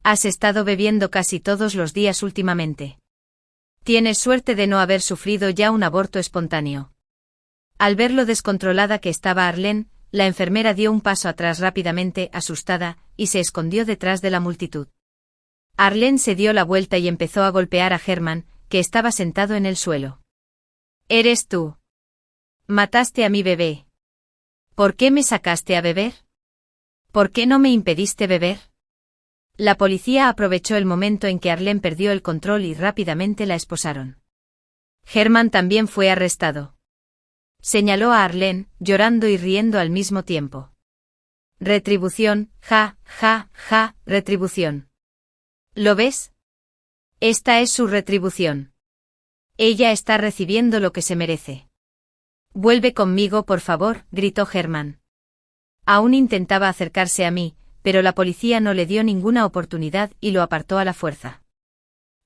«Has estado bebiendo casi todos los días últimamente. Tienes suerte de no haber sufrido ya un aborto espontáneo». Al ver lo descontrolada que estaba Arlene, la enfermera dio un paso atrás rápidamente, asustada, y se escondió detrás de la multitud. Arlene se dio la vuelta y empezó a golpear a Germán, que estaba sentado en el suelo. «¿Eres tú? Mataste a mi bebé. ¿Por qué me sacaste a beber? ¿Por qué no me impediste beber?». La policía aprovechó el momento en que Arlene perdió el control y rápidamente la esposaron. Germán también fue arrestado. Señaló a Arlene, llorando y riendo al mismo tiempo. «Retribución, ja, ja, ja, retribución. ¿Lo ves? Esta es su retribución. Ella está recibiendo lo que se merece». «Vuelve conmigo, por favor», gritó Germán. Aún intentaba acercarse a mí, pero la policía no le dio ninguna oportunidad y lo apartó a la fuerza.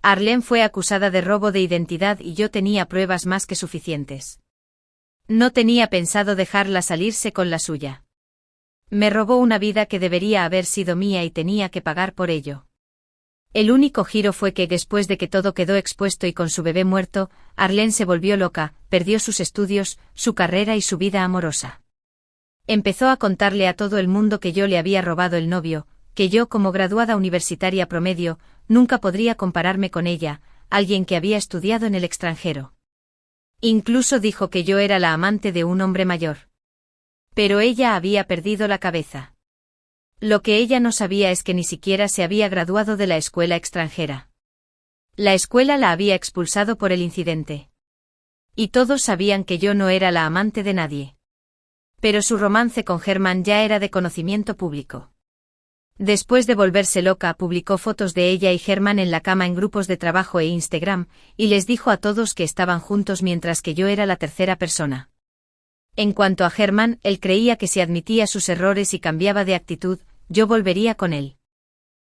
Arlene fue acusada de robo de identidad y yo tenía pruebas más que suficientes. No tenía pensado dejarla salirse con la suya. Me robó una vida que debería haber sido mía y tenía que pagar por ello. El único giro fue que después de que todo quedó expuesto y con su bebé muerto, Arlene se volvió loca, perdió sus estudios, su carrera y su vida amorosa. Empezó a contarle a todo el mundo que yo le había robado el novio, que yo como graduada universitaria promedio, nunca podría compararme con ella, alguien que había estudiado en el extranjero. Incluso dijo que yo era la amante de un hombre mayor. Pero ella había perdido la cabeza. Lo que ella no sabía es que ni siquiera se había graduado de la escuela extranjera. La escuela la había expulsado por el incidente. Y todos sabían que yo no era la amante de nadie. Pero su romance con Germán ya era de conocimiento público. Después de volverse loca, publicó fotos de ella y Germán en la cama en grupos de trabajo e Instagram, y les dijo a todos que estaban juntos mientras que yo era la tercera persona. En cuanto a Germán, él creía que si admitía sus errores y cambiaba de actitud, yo volvería con él.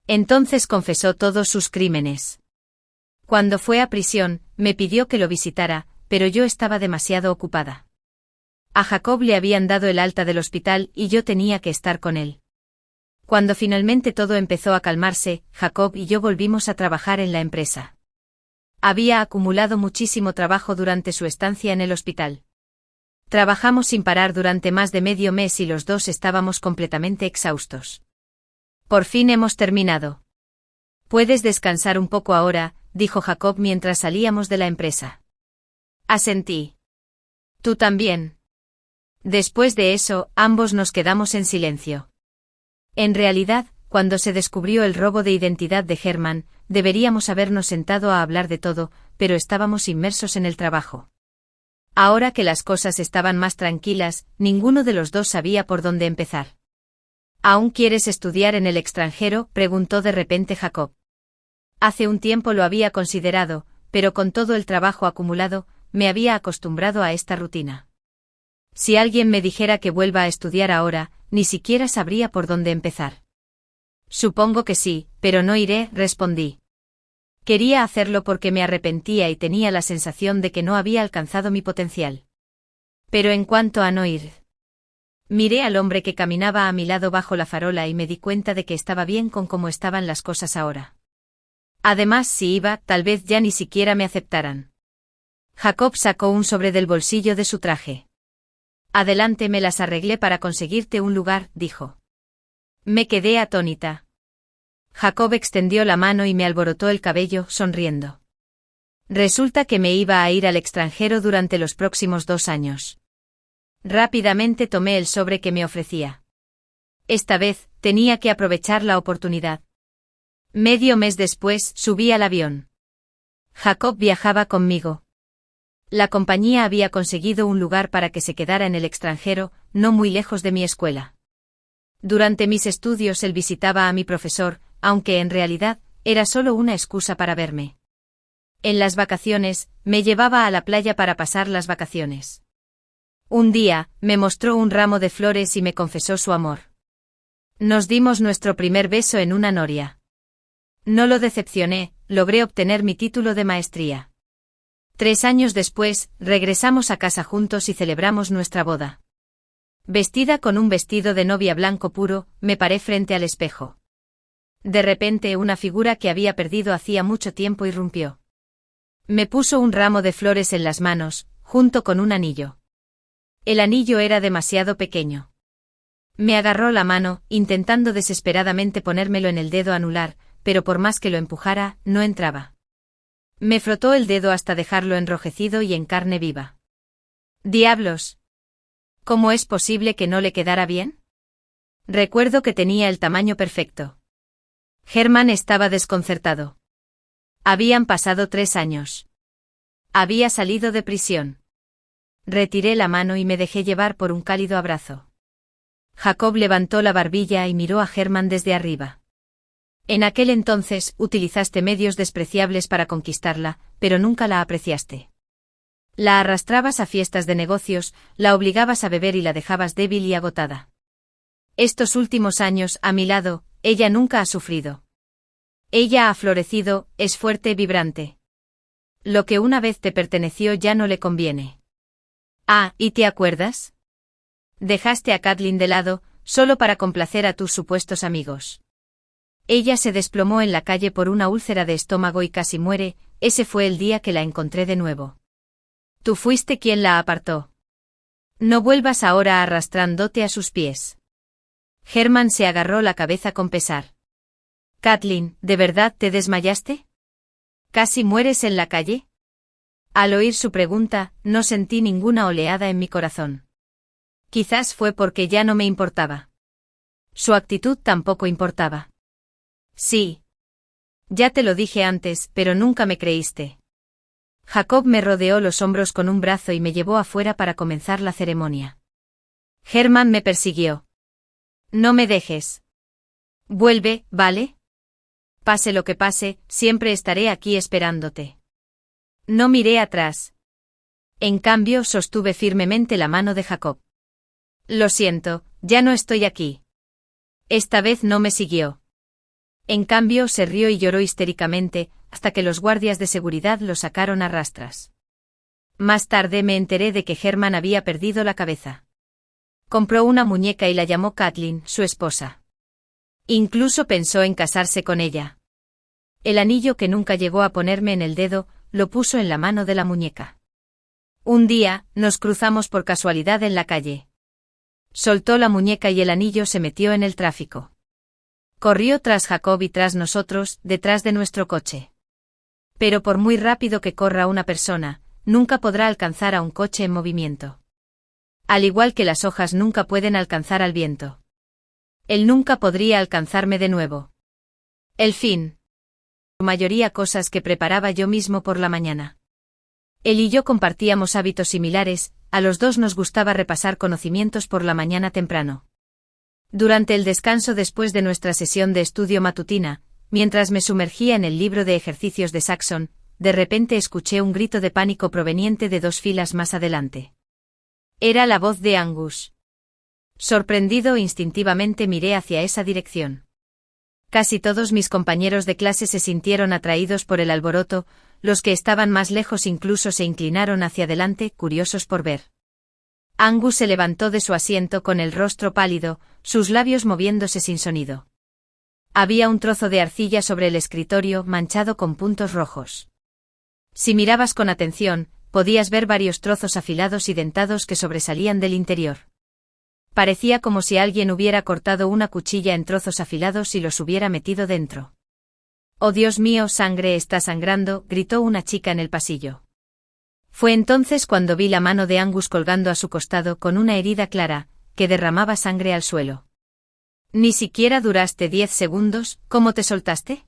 Entonces confesó todos sus crímenes. Cuando fue a prisión, me pidió que lo visitara, pero yo estaba demasiado ocupada. A Jacob le habían dado el alta del hospital y yo tenía que estar con él. Cuando finalmente todo empezó a calmarse, Jacob y yo volvimos a trabajar en la empresa. Había acumulado muchísimo trabajo durante su estancia en el hospital. Trabajamos sin parar durante más de medio mes y los dos estábamos completamente exhaustos. Por fin hemos terminado. Puedes descansar un poco ahora, dijo Jacob mientras salíamos de la empresa. Asentí. Tú también. Después de eso, ambos nos quedamos en silencio. En realidad, cuando se descubrió el robo de identidad de Hermann, deberíamos habernos sentado a hablar de todo, pero estábamos inmersos en el trabajo. Ahora que las cosas estaban más tranquilas, ninguno de los dos sabía por dónde empezar. ¿Aún quieres estudiar en el extranjero?, preguntó de repente Jacob. Hace un tiempo lo había considerado, pero con todo el trabajo acumulado, me había acostumbrado a esta rutina. Si alguien me dijera que vuelva a estudiar ahora, ni siquiera sabría por dónde empezar. Supongo que sí, pero no iré, respondí. Quería hacerlo porque me arrepentía y tenía la sensación de que no había alcanzado mi potencial. Pero en cuanto a no ir, miré al hombre que caminaba a mi lado bajo la farola y me di cuenta de que estaba bien con cómo estaban las cosas ahora. Además, si iba, tal vez ya ni siquiera me aceptaran. Jacob sacó un sobre del bolsillo de su traje. Adelante, me las arreglé para conseguirte un lugar, dijo. Me quedé atónita. Jacob extendió la mano y me alborotó el cabello, sonriendo. Resulta que me iba a ir al extranjero durante los próximos 2 años. Rápidamente tomé el sobre que me ofrecía. Esta vez, tenía que aprovechar la oportunidad. Medio mes después, subí al avión. Jacob viajaba conmigo. La compañía había conseguido un lugar para que se quedara en el extranjero, no muy lejos de mi escuela. Durante mis estudios él visitaba a mi profesor, aunque en realidad, era solo una excusa para verme. En las vacaciones, me llevaba a la playa para pasar las vacaciones. Un día, me mostró un ramo de flores y me confesó su amor. Nos dimos nuestro primer beso en una noria. No lo decepcioné, logré obtener mi título de maestría. 3 años después, regresamos a casa juntos y celebramos nuestra boda. Vestida con un vestido de novia blanco puro, me paré frente al espejo. De repente una figura que había perdido hacía mucho tiempo irrumpió. Me puso un ramo de flores en las manos, junto con un anillo. El anillo era demasiado pequeño. Me agarró la mano, intentando desesperadamente ponérmelo en el dedo anular, pero por más que lo empujara, no entraba. Me frotó el dedo hasta dejarlo enrojecido y en carne viva. ¡Diablos! ¿Cómo es posible que no le quedara bien? Recuerdo que tenía el tamaño perfecto. Hermann estaba desconcertado. Habían pasado 3 años. Había salido de prisión. Retiré la mano y me dejé llevar por un cálido abrazo. Jacob levantó la barbilla y miró a Hermann desde arriba. En aquel entonces, utilizaste medios despreciables para conquistarla, pero nunca la apreciaste. La arrastrabas a fiestas de negocios, la obligabas a beber y la dejabas débil y agotada. Estos últimos años, a mi lado, ella nunca ha sufrido. Ella ha florecido, es fuerte y vibrante. Lo que una vez te perteneció ya no le conviene. Ah, ¿y te acuerdas? Dejaste a Kathleen de lado, solo para complacer a tus supuestos amigos. Ella se desplomó en la calle por una úlcera de estómago y casi muere, ese fue el día que la encontré de nuevo. Tú fuiste quien la apartó. No vuelvas ahora arrastrándote a sus pies. Hermann se agarró la cabeza con pesar. Kathleen, ¿de verdad te desmayaste? ¿Casi mueres en la calle? Al oír su pregunta, no sentí ninguna oleada en mi corazón. Quizás fue porque ya no me importaba. Su actitud tampoco importaba. Sí. Ya te lo dije antes, pero nunca me creíste. Jacob me rodeó los hombros con un brazo y me llevó afuera para comenzar la ceremonia. Hermann me persiguió. No me dejes. Vuelve, ¿vale? Pase lo que pase, siempre estaré aquí esperándote. No miré atrás. En cambio, sostuve firmemente la mano de Jacob. Lo siento, ya no estoy aquí. Esta vez no me siguió. En cambio, se rió y lloró histéricamente, hasta que los guardias de seguridad lo sacaron a rastras. Más tarde me enteré de que Hermann había perdido la cabeza. Compró una muñeca y la llamó Kathleen, su esposa. Incluso pensó en casarse con ella. El anillo que nunca llegó a ponerme en el dedo, lo puso en la mano de la muñeca. Un día, nos cruzamos por casualidad en la calle. Soltó la muñeca y el anillo se metió en el tráfico. Corrió tras Jacob y tras nosotros, detrás de nuestro coche. Pero por muy rápido que corra una persona, nunca podrá alcanzar a un coche en movimiento. Al igual que las hojas nunca pueden alcanzar al viento. Él nunca podría alcanzarme de nuevo. El fin. La mayoría cosas que preparaba yo mismo por la mañana. Él y yo compartíamos hábitos similares, a los dos nos gustaba repasar conocimientos por la mañana temprano. Durante el descanso después de nuestra sesión de estudio matutina, mientras me sumergía en el libro de ejercicios de Saxon, de repente escuché un grito de pánico proveniente de 2 filas más adelante. Era la voz de Angus. Sorprendido, instintivamente miré hacia esa dirección. Casi todos mis compañeros de clase se sintieron atraídos por el alboroto, los que estaban más lejos incluso se inclinaron hacia adelante, curiosos por ver. Angus se levantó de su asiento con el rostro pálido, sus labios moviéndose sin sonido. Había un trozo de arcilla sobre el escritorio manchado con puntos rojos. Si mirabas con atención, podías ver varios trozos afilados y dentados que sobresalían del interior. Parecía como si alguien hubiera cortado una cuchilla en trozos afilados y los hubiera metido dentro. «Oh Dios mío, sangre está sangrando», gritó una chica en el pasillo. Fue entonces cuando vi la mano de Angus colgando a su costado con una herida clara, que derramaba sangre al suelo. «Ni siquiera duraste 10 segundos, ¿cómo te soltaste?»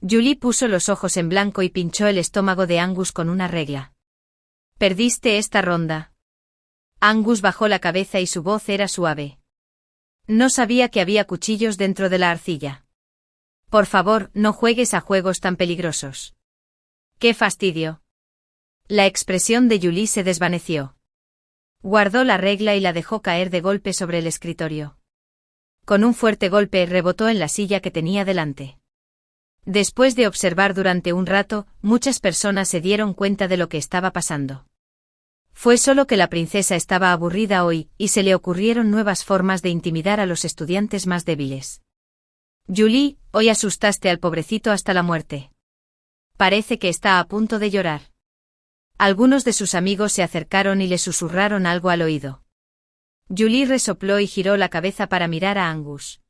Julie puso los ojos en blanco y pinchó el estómago de Angus con una regla. «Perdiste esta ronda». Angus bajó la cabeza y su voz era suave. No sabía que había cuchillos dentro de la arcilla. Por favor, no juegues a juegos tan peligrosos. ¡Qué fastidio! La expresión de Julie se desvaneció. Guardó la regla y la dejó caer de golpe sobre el escritorio. Con un fuerte golpe rebotó en la silla que tenía delante. Después de observar durante un rato, muchas personas se dieron cuenta de lo que estaba pasando. Fue solo que la princesa estaba aburrida hoy, y se le ocurrieron nuevas formas de intimidar a los estudiantes más débiles. Julie, hoy asustaste al pobrecito hasta la muerte. Parece que está a punto de llorar. Algunos de sus amigos se acercaron y le susurraron algo al oído. Julie resopló y giró la cabeza para mirar a Angus.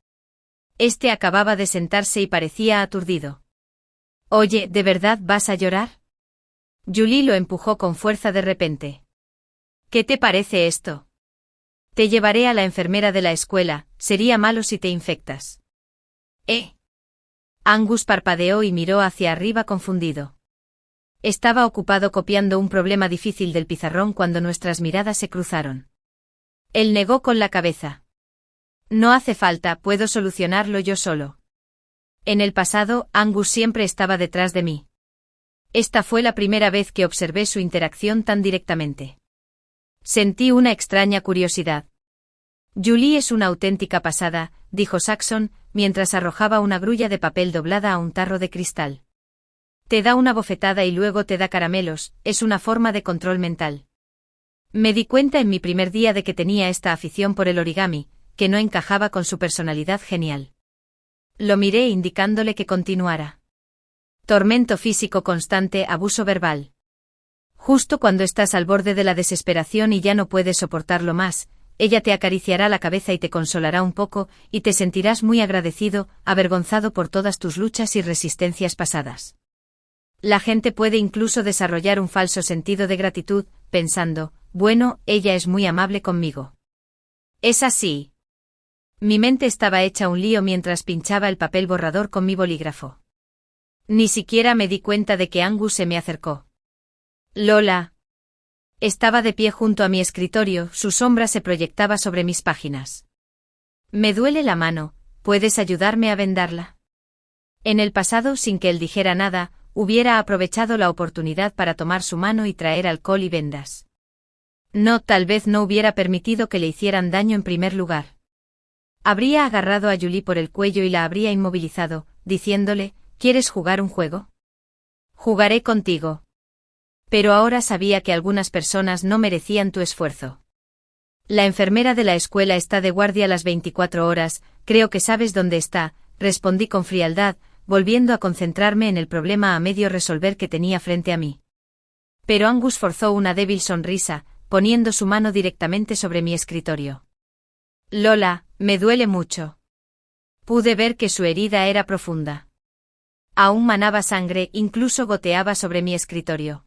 Este acababa de sentarse y parecía aturdido. Oye, ¿de verdad vas a llorar? Julie lo empujó con fuerza de repente. ¿Qué te parece esto? Te llevaré a la enfermera de la escuela, sería malo si te infectas. Angus parpadeó y miró hacia arriba confundido. Estaba ocupado copiando un problema difícil del pizarrón cuando nuestras miradas se cruzaron. Él negó con la cabeza. No hace falta, puedo solucionarlo yo solo. En el pasado, Angus siempre estaba detrás de mí. Esta fue la primera vez que observé su interacción tan directamente. Sentí una extraña curiosidad. Julie es una auténtica pasada, dijo Saxon, mientras arrojaba una grulla de papel doblada a un tarro de cristal. Te da una bofetada y luego te da caramelos, es una forma de control mental. Me di cuenta en mi primer día de que tenía esta afición por el origami, que no encajaba con su personalidad genial. Lo miré indicándole que continuara. Tormento físico constante, abuso verbal. Justo cuando estás al borde de la desesperación y ya no puedes soportarlo más, ella te acariciará la cabeza y te consolará un poco, y te sentirás muy agradecido, avergonzado por todas tus luchas y resistencias pasadas. La gente puede incluso desarrollar un falso sentido de gratitud, pensando, bueno, ella es muy amable conmigo. Es así. Mi mente estaba hecha un lío mientras pinchaba el papel borrador con mi bolígrafo. Ni siquiera me di cuenta de que Angus se me acercó. Lola. Estaba de pie junto a mi escritorio, su sombra se proyectaba sobre mis páginas. Me duele la mano, ¿puedes ayudarme a vendarla? En el pasado, sin que él dijera nada, hubiera aprovechado la oportunidad para tomar su mano y traer alcohol y vendas. No, tal vez no hubiera permitido que le hicieran daño en primer lugar. Habría agarrado a Julie por el cuello y la habría inmovilizado, diciéndole, ¿quieres jugar un juego? Jugaré contigo. Pero ahora sabía que algunas personas no merecían tu esfuerzo. La enfermera de la escuela está de guardia las 24 horas, creo que sabes dónde está, respondí con frialdad, volviendo a concentrarme en el problema a medio resolver que tenía frente a mí. Pero Angus forzó una débil sonrisa, poniendo su mano directamente sobre mi escritorio. Lola, me duele mucho. Pude ver que su herida era profunda. Aún manaba sangre, incluso goteaba sobre mi escritorio.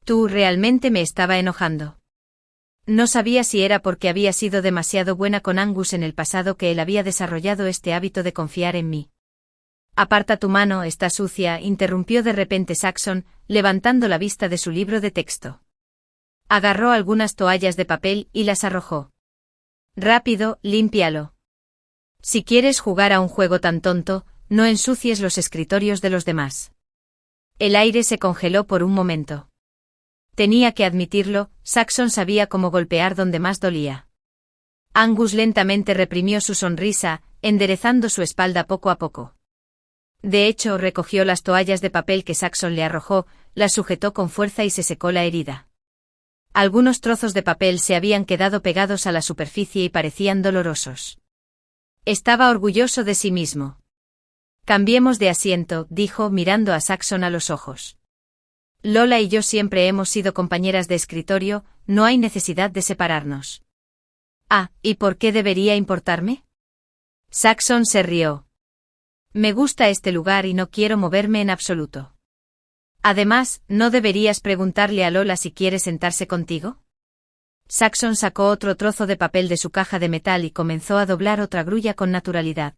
Tú realmente me estaba enojando. No sabía si era porque había sido demasiado buena con Angus en el pasado que él había desarrollado este hábito de confiar en mí. Aparta tu mano, está sucia, interrumpió de repente Saxon, levantando la vista de su libro de texto. Agarró algunas toallas de papel y las arrojó. Rápido, límpialo. Si quieres jugar a un juego tan tonto, no ensucies los escritorios de los demás. El aire se congeló por un momento. Tenía que admitirlo, Saxon sabía cómo golpear donde más dolía. Angus lentamente reprimió su sonrisa, enderezando su espalda poco a poco. De hecho, recogió las toallas de papel que Saxon le arrojó, las sujetó con fuerza y se secó la herida. Algunos trozos de papel se habían quedado pegados a la superficie y parecían dolorosos. Estaba orgulloso de sí mismo. Cambiemos de asiento, dijo mirando a Saxon a los ojos. Lola y yo siempre hemos sido compañeras de escritorio, no hay necesidad de separarnos. Ah, ¿y por qué debería importarme? Saxon se rió. Me gusta este lugar y no quiero moverme en absoluto. Además, ¿no deberías preguntarle a Lola si quiere sentarse contigo? Saxon sacó otro trozo de papel de su caja de metal y comenzó a doblar otra grulla con naturalidad.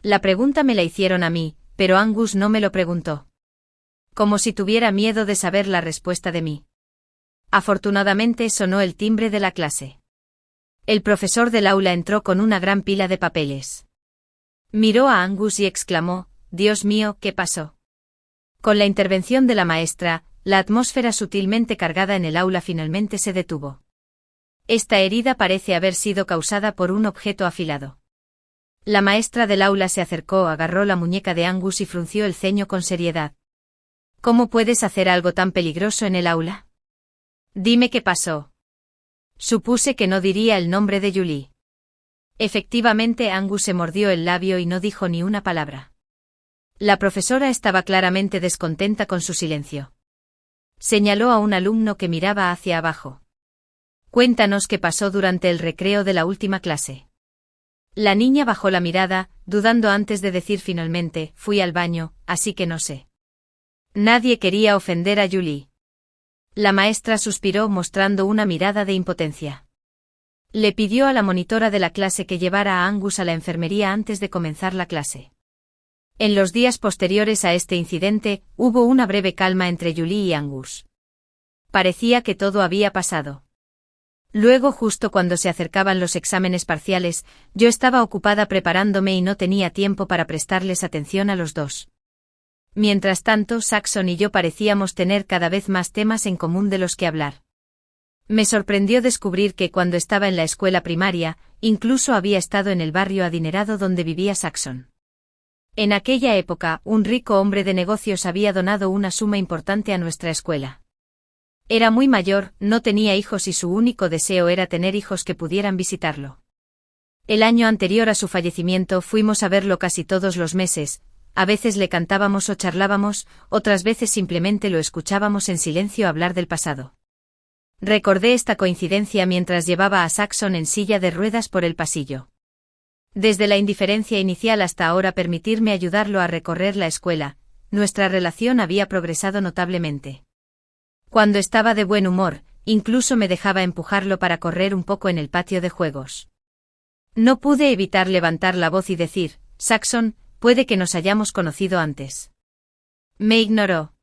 La pregunta me la hicieron a mí, pero Angus no me lo preguntó. Como si tuviera miedo de saber la respuesta de mí. Afortunadamente sonó el timbre de la clase. El profesor del aula entró con una gran pila de papeles. Miró a Angus y exclamó, «Dios mío, ¿qué pasó?». Con la intervención de la maestra, la atmósfera sutilmente cargada en el aula finalmente se detuvo. Esta herida parece haber sido causada por un objeto afilado. La maestra del aula se acercó, agarró la muñeca de Angus y frunció el ceño con seriedad. ¿Cómo puedes hacer algo tan peligroso en el aula? Dime qué pasó. Supuse que no diría el nombre de Julie. Efectivamente, Angus se mordió el labio y no dijo ni una palabra. La profesora estaba claramente descontenta con su silencio. Señaló a un alumno que miraba hacia abajo. Cuéntanos qué pasó durante el recreo de la última clase. La niña bajó la mirada, dudando antes de decir finalmente, fui al baño, así que no sé. Nadie quería ofender a Julie. La maestra suspiró mostrando una mirada de impotencia. Le pidió a la monitora de la clase que llevara a Angus a la enfermería antes de comenzar la clase. En los días posteriores a este incidente, hubo una breve calma entre Julie y Angus. Parecía que todo había pasado. Luego, justo cuando se acercaban los exámenes parciales, yo estaba ocupada preparándome y no tenía tiempo para prestarles atención a los dos. Mientras tanto, Saxon y yo parecíamos tener cada vez más temas en común de los que hablar. Me sorprendió descubrir que cuando estaba en la escuela primaria, incluso había estado en el barrio adinerado donde vivía Saxon. En aquella época, un rico hombre de negocios había donado una suma importante a nuestra escuela. Era muy mayor, no tenía hijos y su único deseo era tener hijos que pudieran visitarlo. El año anterior a su fallecimiento fuimos a verlo casi todos los meses, a veces le cantábamos o charlábamos, otras veces simplemente lo escuchábamos en silencio hablar del pasado. Recordé esta coincidencia mientras llevaba a Saxon en silla de ruedas por el pasillo. Desde la indiferencia inicial hasta ahora permitirme ayudarlo a recorrer la escuela, nuestra relación había progresado notablemente. Cuando estaba de buen humor, incluso me dejaba empujarlo para correr un poco en el patio de juegos. No pude evitar levantar la voz y decir, Saxon, puede que nos hayamos conocido antes. Me ignoró.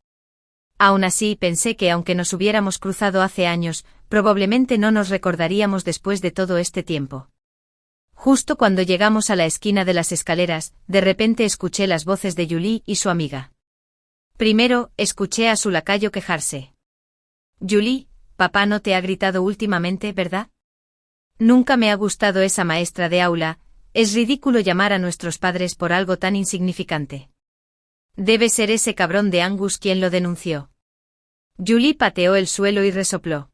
Aún así pensé que aunque nos hubiéramos cruzado hace años, probablemente no nos recordaríamos después de todo este tiempo. Justo cuando llegamos a la esquina de las escaleras, de repente escuché las voces de Julie y su amiga. Primero, escuché a su lacayo quejarse. Julie, papá no te ha gritado últimamente, ¿verdad? Nunca me ha gustado esa maestra de aula, es ridículo llamar a nuestros padres por algo tan insignificante. Debe ser ese cabrón de Angus quien lo denunció. Julie pateó el suelo y resopló.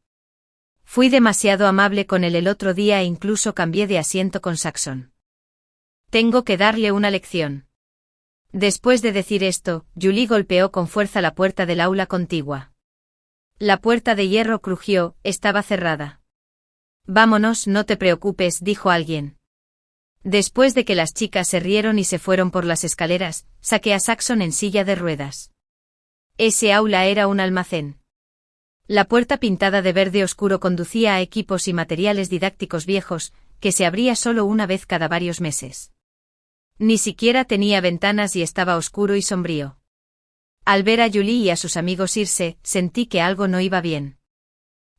Fui demasiado amable con él el otro día e incluso cambié de asiento con Saxon. Tengo que darle una lección. Después de decir esto, Julie golpeó con fuerza la puerta del aula contigua. La puerta de hierro crujió, estaba cerrada. Vámonos, no te preocupes, dijo alguien. Después de que las chicas se rieron y se fueron por las escaleras, saqué a Saxon en silla de ruedas. Ese aula era un almacén. La puerta pintada de verde oscuro conducía a equipos y materiales didácticos viejos, que se abría solo una vez cada varios meses. Ni siquiera tenía ventanas y estaba oscuro y sombrío. Al ver a Julie y a sus amigos irse, sentí que algo no iba bien.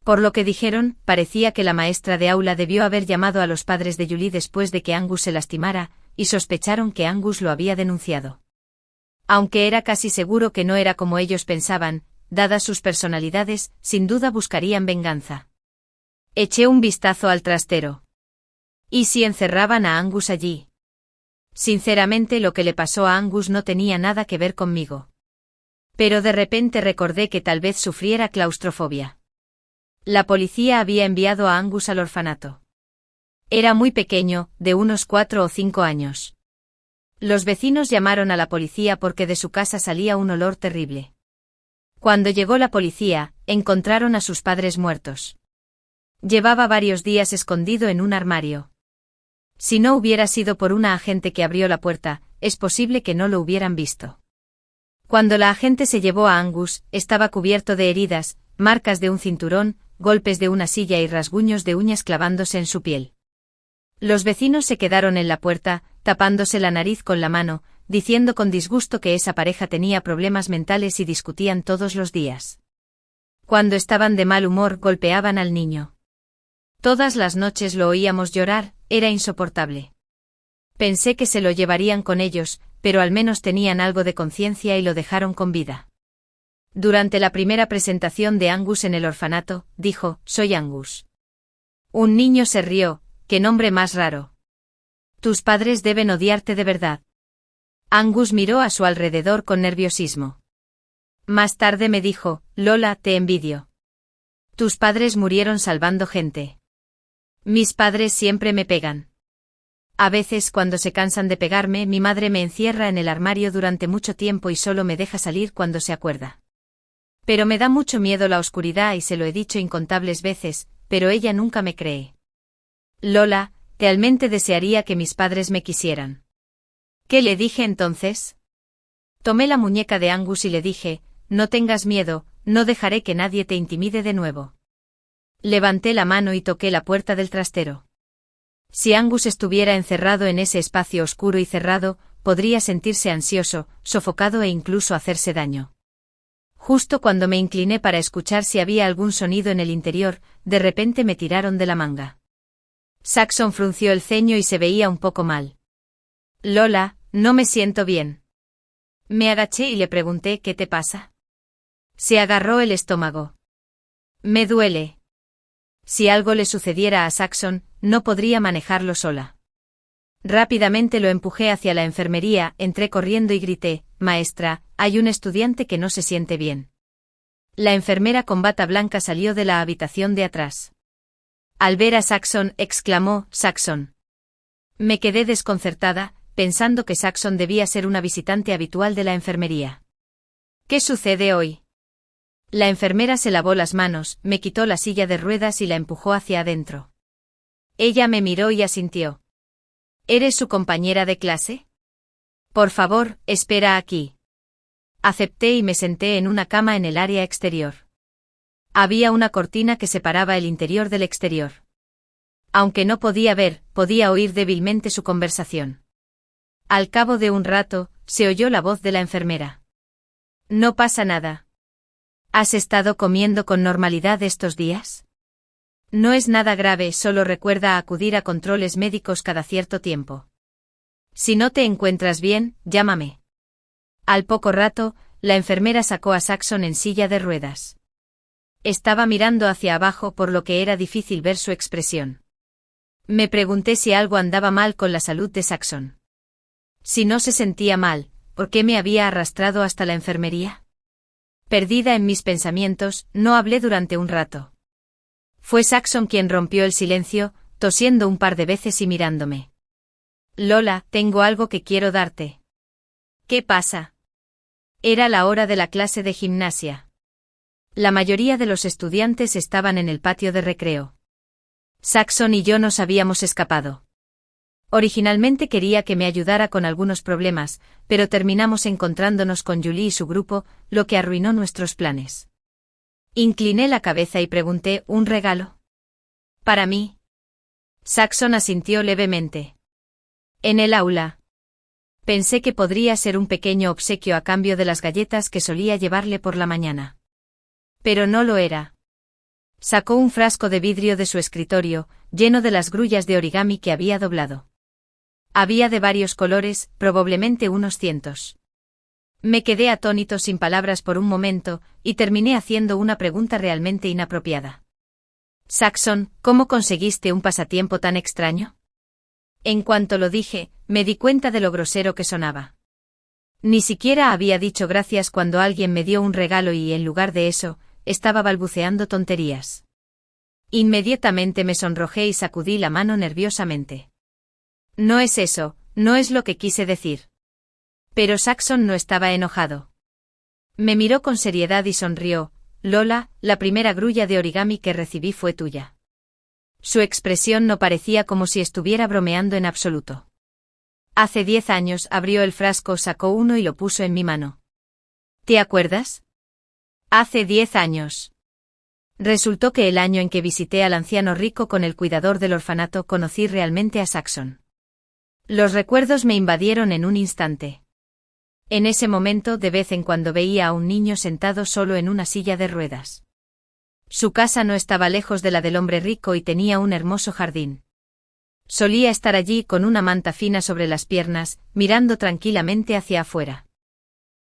Por lo que dijeron, parecía que la maestra de aula debió haber llamado a los padres de Julie después de que Angus se lastimara, y sospecharon que Angus lo había denunciado. Aunque era casi seguro que no era como ellos pensaban, dadas sus personalidades, sin duda buscarían venganza. Eché un vistazo al trastero. ¿Y si encerraban a Angus allí? Sinceramente, lo que le pasó a Angus no tenía nada que ver conmigo. Pero de repente recordé que tal vez sufriera claustrofobia. La policía había enviado a Angus al orfanato. Era muy pequeño, de unos 4 o 5 años. Los vecinos llamaron a la policía porque de su casa salía un olor terrible. Cuando llegó la policía, encontraron a sus padres muertos. Llevaba varios días escondido en un armario. Si no hubiera sido por una agente que abrió la puerta, es posible que no lo hubieran visto. Cuando la agente se llevó a Angus, estaba cubierto de heridas, marcas de un cinturón, golpes de una silla y rasguños de uñas clavándose en su piel. Los vecinos se quedaron en la puerta, tapándose la nariz con la mano, diciendo con disgusto que esa pareja tenía problemas mentales y discutían todos los días. Cuando estaban de mal humor, golpeaban al niño. Todas las noches lo oíamos llorar, era insoportable. Pensé que se lo llevarían con ellos, pero al menos tenían algo de conciencia y lo dejaron con vida. Durante la primera presentación de Angus en el orfanato, dijo, «Soy Angus». Un niño se rió, «¡Qué nombre más raro! Tus padres deben odiarte de verdad». Angus miró a su alrededor con nerviosismo. Más tarde me dijo, «Lola, te envidio. Tus padres murieron salvando gente. Mis padres siempre me pegan. A veces cuando se cansan de pegarme, mi madre me encierra en el armario durante mucho tiempo y solo me deja salir cuando se acuerda. Pero me da mucho miedo la oscuridad y se lo he dicho incontables veces, pero ella nunca me cree. Lola, realmente desearía que mis padres me quisieran». ¿Qué le dije entonces? Tomé la muñeca de Angus y le dije, «No tengas miedo, no dejaré que nadie te intimide de nuevo». Levanté la mano y toqué la puerta del trastero. Si Angus estuviera encerrado en ese espacio oscuro y cerrado, podría sentirse ansioso, sofocado e incluso hacerse daño. Justo cuando me incliné para escuchar si había algún sonido en el interior, de repente me tiraron de la manga. Saxon frunció el ceño y se veía un poco mal. «Lola, no me siento bien». Me agaché y le pregunté, «¿Qué te pasa?». Se agarró el estómago. «Me duele». Si algo le sucediera a Saxon, no podría manejarlo sola. Rápidamente lo empujé hacia la enfermería, entré corriendo y grité, «Maestra, hay un estudiante que no se siente bien». La enfermera con bata blanca salió de la habitación de atrás. Al ver a Saxon, exclamó, «Saxon». Me quedé desconcertada, pensando que Saxon debía ser una visitante habitual de la enfermería. «¿Qué sucede hoy?». La enfermera se lavó las manos, me quitó la silla de ruedas y la empujó hacia adentro. Ella me miró y asintió. «¿Eres su compañera de clase? Por favor, espera aquí». Acepté y me senté en una cama en el área exterior. Había una cortina que separaba el interior del exterior. Aunque no podía ver, podía oír débilmente su conversación. Al cabo de un rato, se oyó la voz de la enfermera. «No pasa nada. ¿Has estado comiendo con normalidad estos días? No es nada grave, solo recuerda acudir a controles médicos cada cierto tiempo. Si no te encuentras bien, llámame». Al poco rato, la enfermera sacó a Saxon en silla de ruedas. Estaba mirando hacia abajo por lo que era difícil ver su expresión. Me pregunté si algo andaba mal con la salud de Saxon. Si no se sentía mal, ¿por qué me había arrastrado hasta la enfermería? Perdida en mis pensamientos, no hablé durante un rato. Fue Saxon quien rompió el silencio, tosiendo un par de veces y mirándome. Lola, tengo algo que quiero darte. ¿Qué pasa? Era la hora de la clase de gimnasia. La mayoría de los estudiantes estaban en el patio de recreo. Saxon y yo nos habíamos escapado. Originalmente quería que me ayudara con algunos problemas, pero terminamos encontrándonos con Julie y su grupo, lo que arruinó nuestros planes. Incliné la cabeza y pregunté, ¿un regalo? ¿Para mí? Saxon asintió levemente. En el aula. Pensé que podría ser un pequeño obsequio a cambio de las galletas que solía llevarle por la mañana. Pero no lo era. Sacó un frasco de vidrio de su escritorio, lleno de las grullas de origami que había doblado. Había de varios colores, probablemente unos 100. Me quedé atónito sin palabras por un momento, y terminé haciendo una pregunta realmente inapropiada. Saxon, ¿cómo conseguiste un pasatiempo tan extraño? En cuanto lo dije, me di cuenta de lo grosero que sonaba. Ni siquiera había dicho gracias cuando alguien me dio un regalo y en lugar de eso, estaba balbuceando tonterías. Inmediatamente me sonrojé y sacudí la mano nerviosamente. No es eso, no es lo que quise decir. Pero Saxon no estaba enojado. Me miró con seriedad y sonrió. Lola, la primera grulla de origami que recibí fue tuya. Su expresión no parecía como si estuviera bromeando en absoluto. Hace 10 años abrió el frasco, sacó uno y lo puso en mi mano. ¿Te acuerdas? Hace 10 años. Resultó que el año en que visité al anciano rico con el cuidador del orfanato conocí realmente a Saxon. Los recuerdos me invadieron en un instante. En ese momento de vez en cuando veía a un niño sentado solo en una silla de ruedas. Su casa no estaba lejos de la del hombre rico y tenía un hermoso jardín. Solía estar allí con una manta fina sobre las piernas, mirando tranquilamente hacia afuera.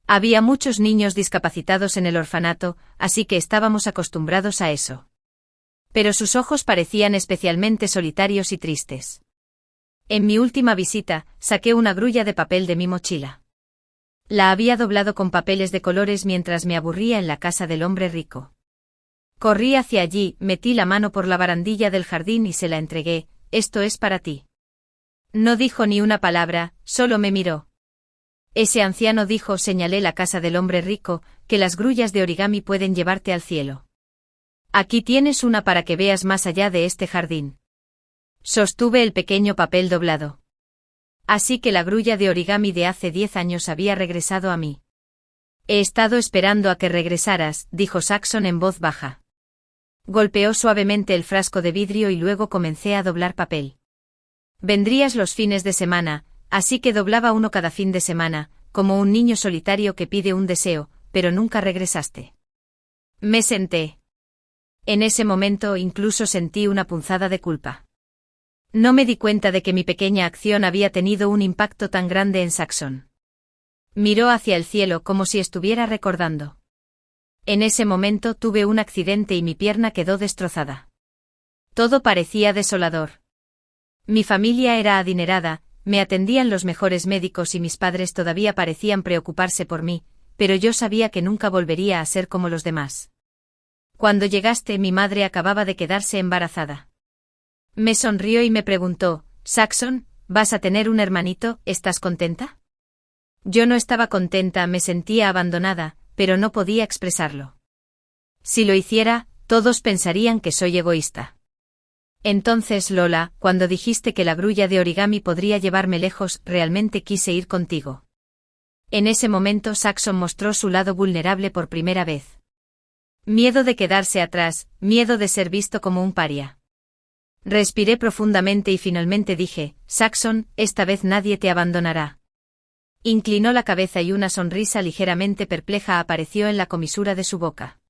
Había muchos niños discapacitados en el orfanato, así que estábamos acostumbrados a eso. Pero sus ojos parecían especialmente solitarios y tristes. En mi última visita, saqué una grulla de papel de mi mochila. La había doblado con papeles de colores mientras me aburría en la casa del hombre rico. Corrí hacia allí, metí la mano por la barandilla del jardín y se la entregué. Esto es para ti. No dijo ni una palabra, solo me miró. Ese anciano dijo, señalé la casa del hombre rico, que las grullas de origami pueden llevarte al cielo. Aquí tienes una para que veas más allá de este jardín. Sostuve el pequeño papel doblado. Así que la grulla de origami de hace 10 años había regresado a mí. He estado esperando a que regresaras, dijo Saxon en voz baja. Golpeó suavemente el frasco de vidrio y luego comencé a doblar papel. Vendrías los fines de semana, así que doblaba uno cada fin de semana, como un niño solitario que pide un deseo, pero nunca regresaste. Me senté. En ese momento incluso sentí una punzada de culpa. No me di cuenta de que mi pequeña acción había tenido un impacto tan grande en Saxon. Miró hacia el cielo como si estuviera recordando. En ese momento tuve un accidente y mi pierna quedó destrozada. Todo parecía desolador. Mi familia era adinerada, me atendían los mejores médicos y mis padres todavía parecían preocuparse por mí, pero yo sabía que nunca volvería a ser como los demás. Cuando llegaste, mi madre acababa de quedarse embarazada. Me sonrió y me preguntó, Saxon, ¿vas a tener un hermanito? ¿Estás contenta? Yo no estaba contenta, me sentía abandonada, pero no podía expresarlo. Si lo hiciera, todos pensarían que soy egoísta. Entonces, Lola, cuando dijiste que la grulla de origami podría llevarme lejos, realmente quise ir contigo. En ese momento Saxon mostró su lado vulnerable por primera vez. Miedo de quedarse atrás, miedo de ser visto como un paria. Respiré profundamente y finalmente dije, Saxon, esta vez nadie te abandonará. Inclinó la cabeza y una sonrisa ligeramente perpleja apareció en la comisura de su boca.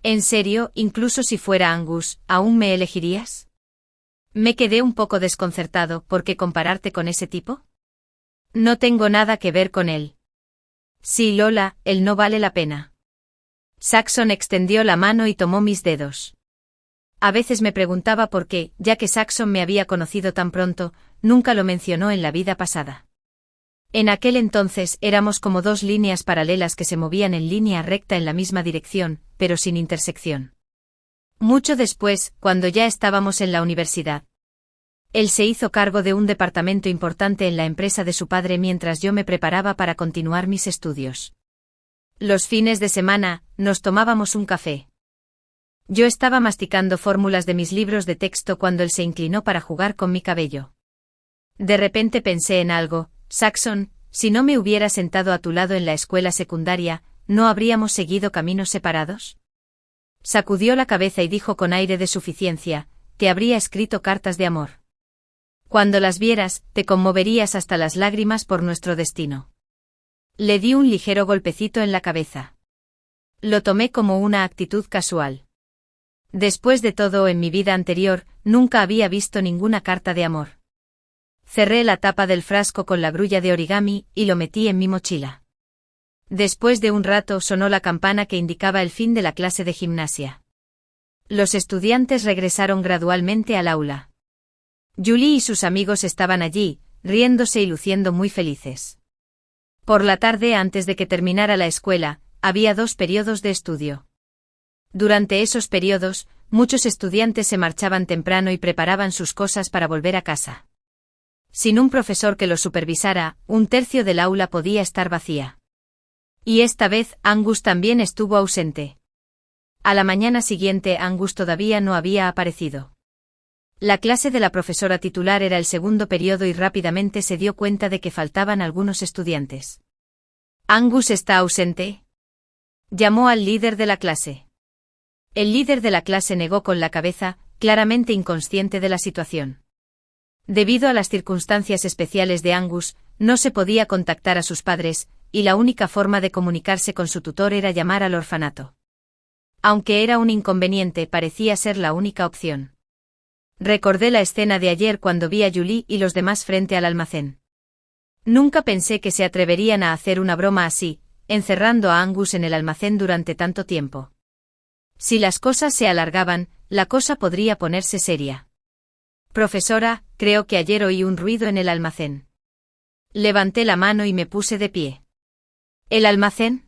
¿En serio, incluso si fuera Angus, aún me elegirías? Me quedé un poco desconcertado, ¿por qué compararte con ese tipo? No tengo nada que ver con él. Sí, Lola, él no vale la pena. Saxon extendió la mano y tomó mis dedos. A veces me preguntaba por qué, ya que Saxon me había conocido tan pronto, nunca lo mencionó en la vida pasada. En aquel entonces éramos como dos líneas paralelas que se movían en línea recta en la misma dirección, pero sin intersección. Mucho después, cuando ya estábamos en la universidad. Él se hizo cargo de un departamento importante en la empresa de su padre mientras yo me preparaba para continuar mis estudios. Los fines de semana, nos tomábamos un café. Yo estaba masticando fórmulas de mis libros de texto cuando él se inclinó para jugar con mi cabello. De repente pensé en algo: Saxon, si no me hubiera sentado a tu lado en la escuela secundaria, ¿no habríamos seguido caminos separados? Sacudió la cabeza y dijo con aire de suficiencia: te habría escrito cartas de amor. Cuando las vieras, te conmoverías hasta las lágrimas por nuestro destino. Le di un ligero golpecito en la cabeza. Lo tomé como una actitud casual. Después de todo, en mi vida anterior, nunca había visto ninguna carta de amor. Cerré la tapa del frasco con la grulla de origami y lo metí en mi mochila. Después de un rato sonó la campana que indicaba el fin de la clase de gimnasia. Los estudiantes regresaron gradualmente al aula. Julie y sus amigos estaban allí, riéndose y luciendo muy felices. Por la tarde, antes de que terminara la escuela, había 2 periodos de estudio. Durante esos periodos, muchos estudiantes se marchaban temprano y preparaban sus cosas para volver a casa. Sin un profesor que los supervisara, 1/3 del aula podía estar vacía. Y esta vez, Angus también estuvo ausente. A la mañana siguiente, Angus todavía no había aparecido. La clase de la profesora titular era el segundo periodo y rápidamente se dio cuenta de que faltaban algunos estudiantes. ¿Angus está ausente?, llamó al líder de la clase. El líder de la clase negó con la cabeza, claramente inconsciente de la situación. Debido a las circunstancias especiales de Angus, no se podía contactar a sus padres, y la única forma de comunicarse con su tutor era llamar al orfanato. Aunque era un inconveniente, parecía ser la única opción. Recordé la escena de ayer cuando vi a Julie y los demás frente al almacén. Nunca pensé que se atreverían a hacer una broma así, encerrando a Angus en el almacén durante tanto tiempo. Si las cosas se alargaban, la cosa podría ponerse seria. Profesora, creo que ayer oí un ruido en el almacén. Levanté la mano y me puse de pie. ¿El almacén?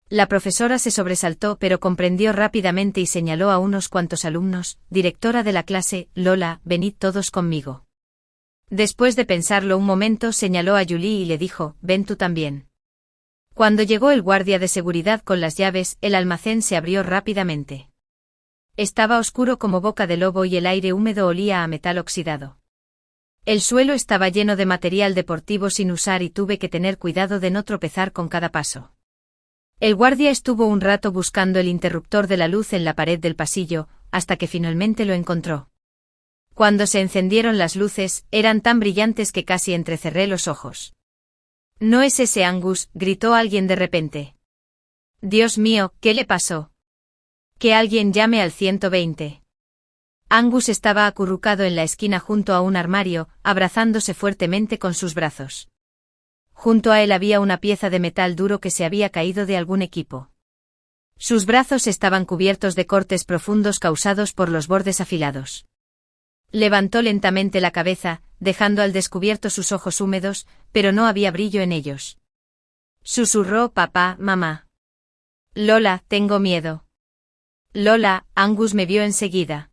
La profesora se sobresaltó pero comprendió rápidamente y señaló a unos cuantos alumnos: directora de la clase, Lola, venid todos conmigo. Después de pensarlo un momento, señaló a Julie y le dijo: ven tú también. Cuando llegó el guardia de seguridad con las llaves, el almacén se abrió rápidamente. Estaba oscuro como boca de lobo y el aire húmedo olía a metal oxidado. El suelo estaba lleno de material deportivo sin usar y tuve que tener cuidado de no tropezar con cada paso. El guardia estuvo un rato buscando el interruptor de la luz en la pared del pasillo, hasta que finalmente lo encontró. Cuando se encendieron las luces, eran tan brillantes que casi entrecerré los ojos. «¿No es ese Angus?», gritó alguien de repente. «Dios mío, ¿qué le pasó? Que alguien llame al 120». Angus estaba acurrucado en la esquina junto a un armario, abrazándose fuertemente con sus brazos. Junto a él había una pieza de metal duro que se había caído de algún equipo. Sus brazos estaban cubiertos de cortes profundos causados por los bordes afilados. Levantó lentamente la cabeza, dejando al descubierto sus ojos húmedos, pero no había brillo en ellos. Susurró: «Papá, mamá. Lola, tengo miedo». «Lola», Angus me vio enseguida.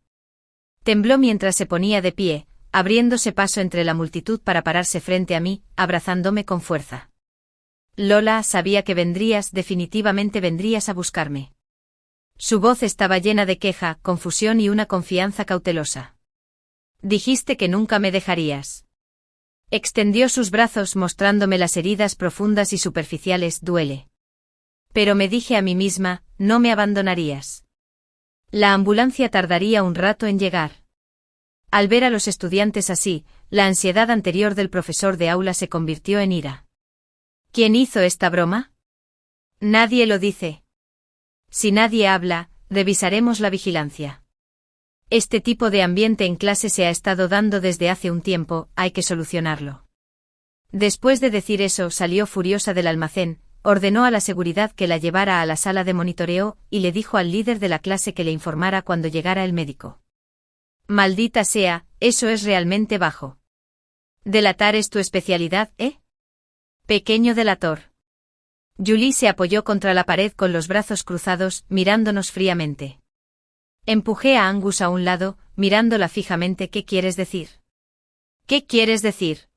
Tembló mientras se ponía de pie, abriéndose paso entre la multitud para pararse frente a mí, abrazándome con fuerza. «Lola, sabía que vendrías, definitivamente vendrías a buscarme». Su voz estaba llena de queja, confusión y una confianza cautelosa. «Dijiste que nunca me dejarías». Extendió sus brazos mostrándome las heridas profundas y superficiales. «Duele. Pero me dije a mí misma, no me abandonarías». La ambulancia tardaría un rato en llegar. Al ver a los estudiantes así, la ansiedad anterior del profesor de aula se convirtió en ira. ¿Quién hizo esta broma? Nadie lo dice. Si nadie habla, revisaremos la vigilancia. Este tipo de ambiente en clase se ha estado dando desde hace un tiempo, hay que solucionarlo. Después de decir eso, salió furiosa del almacén, ordenó a la seguridad que la llevara a la sala de monitoreo y le dijo al líder de la clase que le informara cuando llegara el médico. Maldita sea, eso es realmente bajo. Delatar es tu especialidad, ¿eh? Pequeño delator. Julie se apoyó contra la pared con los brazos cruzados, mirándonos fríamente. Empujé a Angus a un lado, mirándola fijamente. ¿Qué quieres decir? ¿Qué quieres decir?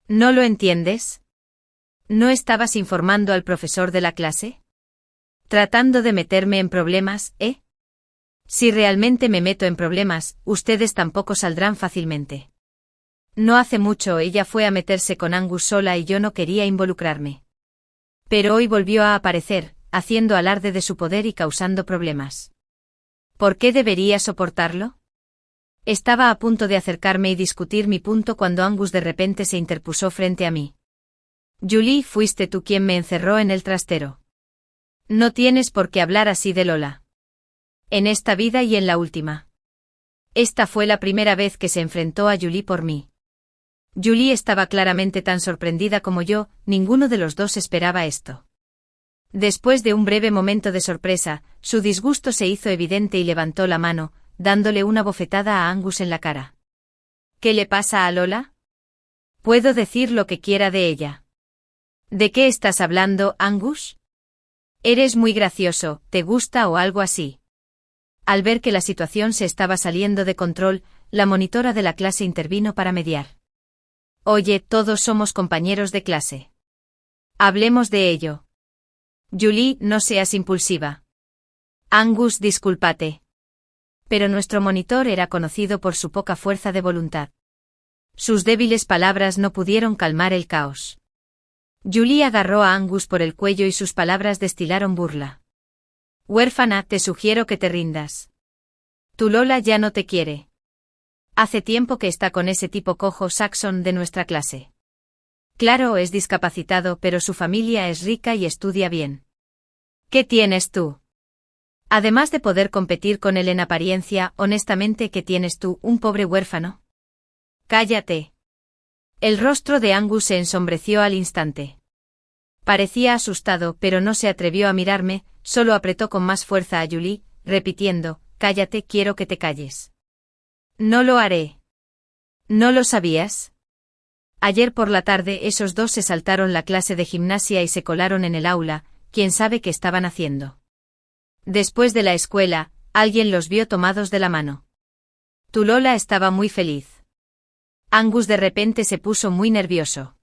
¿No lo entiendes? ¿No estabas informando al profesor de la clase? ¿Tratando de meterme en problemas, eh? Si realmente me meto en problemas, ustedes tampoco saldrán fácilmente. No hace mucho ella fue a meterse con Angus sola y yo no quería involucrarme. Pero hoy volvió a aparecer, haciendo alarde de su poder y causando problemas. ¿Por qué debería soportarlo? Estaba a punto de acercarme y discutir mi punto cuando Angus de repente se interpuso frente a mí. Julie, fuiste tú quien me encerró en el trastero. No tienes por qué hablar así de Lola. En esta vida y en la última. Esta fue la primera vez que se enfrentó a Julie por mí. Julie estaba claramente tan sorprendida como yo, ninguno de los dos esperaba esto. Después de un breve momento de sorpresa, su disgusto se hizo evidente y levantó la mano, dándole una bofetada a Angus en la cara. ¿Qué le pasa a Lola? Puedo decir lo que quiera de ella. ¿De qué estás hablando, Angus? Eres muy gracioso, ¿te gusta o algo así? Al ver que la situación se estaba saliendo de control, la monitora de la clase intervino para mediar. Oye, todos somos compañeros de clase. Hablemos de ello. Julie, no seas impulsiva. Angus, discúlpate. Pero nuestro monitor era conocido por su poca fuerza de voluntad. Sus débiles palabras no pudieron calmar el caos. Julie agarró a Angus por el cuello y sus palabras destilaron burla. Huérfana, te sugiero que te rindas. Tu Lola ya no te quiere. Hace tiempo que está con ese tipo cojo Saxon de nuestra clase. Claro, es discapacitado, pero su familia es rica y estudia bien. ¿Qué tienes tú? Además de poder competir con él en apariencia, honestamente, ¿qué tienes tú, un pobre huérfano? Cállate. El rostro de Angus se ensombreció al instante. Parecía asustado, pero no se atrevió a mirarme, solo apretó con más fuerza a Julie, repitiendo, cállate, quiero que te calles. No lo haré. ¿No lo sabías? Ayer por la tarde esos dos se saltaron la clase de gimnasia y se colaron en el aula, quién sabe qué estaban haciendo. Después de la escuela, alguien los vio tomados de la mano. Tu Lola estaba muy feliz. Angus de repente se puso muy nervioso.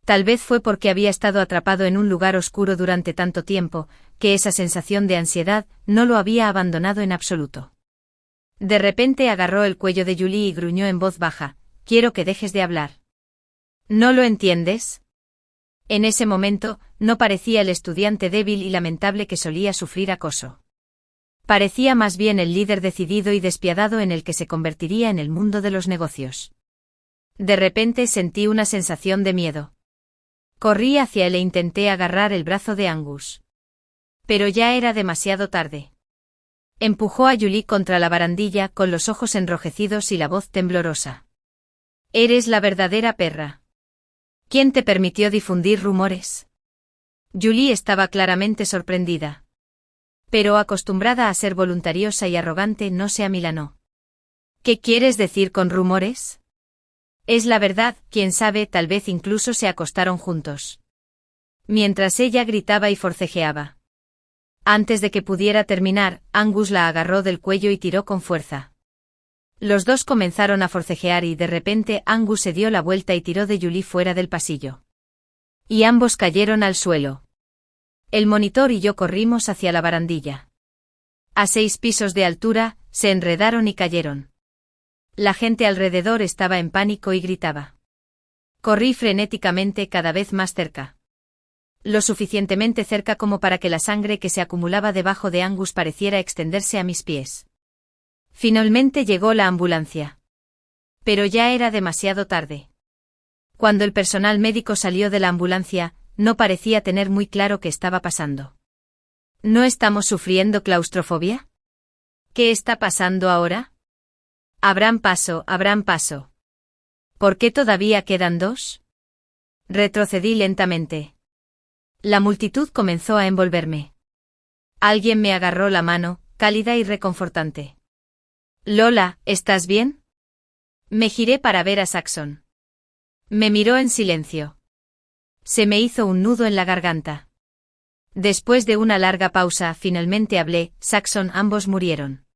Tal vez fue porque había estado atrapado en un lugar oscuro durante tanto tiempo, que esa sensación de ansiedad no lo había abandonado en absoluto. De repente agarró el cuello de Julie y gruñó en voz baja, quiero que dejes de hablar. ¿No lo entiendes? En ese momento, no parecía el estudiante débil y lamentable que solía sufrir acoso. Parecía más bien el líder decidido y despiadado en el que se convertiría en el mundo de los negocios. De repente sentí una sensación de miedo. Corrí hacia él e intenté agarrar el brazo de Angus. Pero ya era demasiado tarde. Empujó a Julie contra la barandilla con los ojos enrojecidos y la voz temblorosa. Eres la verdadera perra. ¿Quién te permitió difundir rumores? Julie estaba claramente sorprendida. Pero acostumbrada a ser voluntariosa y arrogante no se amilanó. ¿Qué quieres decir con rumores? Es la verdad, quién sabe, tal vez incluso se acostaron juntos. Mientras ella gritaba y forcejeaba. Antes de que pudiera terminar, Angus la agarró del cuello y tiró con fuerza. Los dos comenzaron a forcejear y de repente Angus se dio la vuelta y tiró de Julie fuera del pasillo. Y ambos cayeron al suelo. El monitor y yo corrimos hacia la barandilla. A 6 pisos de altura, se enredaron y cayeron. La gente alrededor estaba en pánico y gritaba. Corrí frenéticamente cada vez más cerca. Lo suficientemente cerca como para que la sangre que se acumulaba debajo de Angus pareciera extenderse a mis pies. Finalmente llegó la ambulancia. Pero ya era demasiado tarde. Cuando el personal médico salió de la ambulancia, no parecía tener muy claro qué estaba pasando. ¿No estamos sufriendo claustrofobia? ¿Qué está pasando ahora? Abran paso, abran paso. ¿Por qué todavía quedan 2? Retrocedí lentamente. La multitud comenzó a envolverme. Alguien me agarró la mano, cálida y reconfortante. Lola, ¿estás bien? Me giré para ver a Saxon. Me miró en silencio. Se me hizo un nudo en la garganta. Después de una larga pausa, finalmente hablé, Saxon, ambos murieron.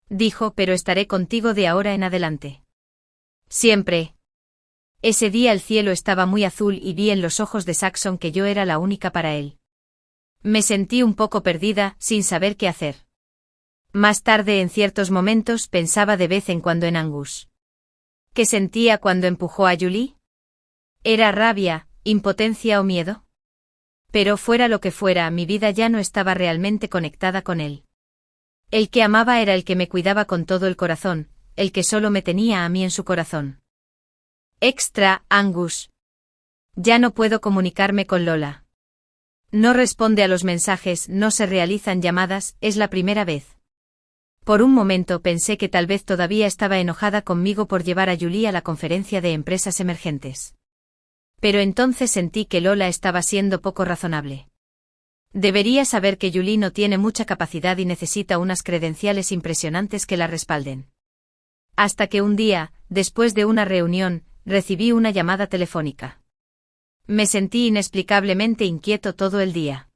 dijo, pero estaré contigo de ahora en adelante. Siempre. Ese día el cielo estaba muy azul y vi en los ojos de Saxon que yo era la única para él. Me sentí un poco perdida, sin saber qué hacer. Más tarde, en ciertos momentos, pensaba de vez en cuando en Angus. ¿Qué sentía cuando empujó a Julie? ¿Era rabia, impotencia o miedo? Pero fuera lo que fuera, mi vida ya no estaba realmente conectada con él. El que amaba era el que me cuidaba con todo el corazón, el que solo me tenía a mí en su corazón. Extra, Angus. Ya no puedo comunicarme con Lola. No responde a los mensajes, no se realizan llamadas, es la primera vez. Por un momento pensé que tal vez todavía estaba enojada conmigo por llevar a Julie a la conferencia de empresas emergentes. Pero entonces sentí que Lola estaba siendo poco razonable. Debería saber que Julie no tiene mucha capacidad y necesita unas credenciales impresionantes que la respalden. Hasta que un día, después de una reunión, recibí una llamada telefónica. Me sentí inexplicablemente inquieto todo el día.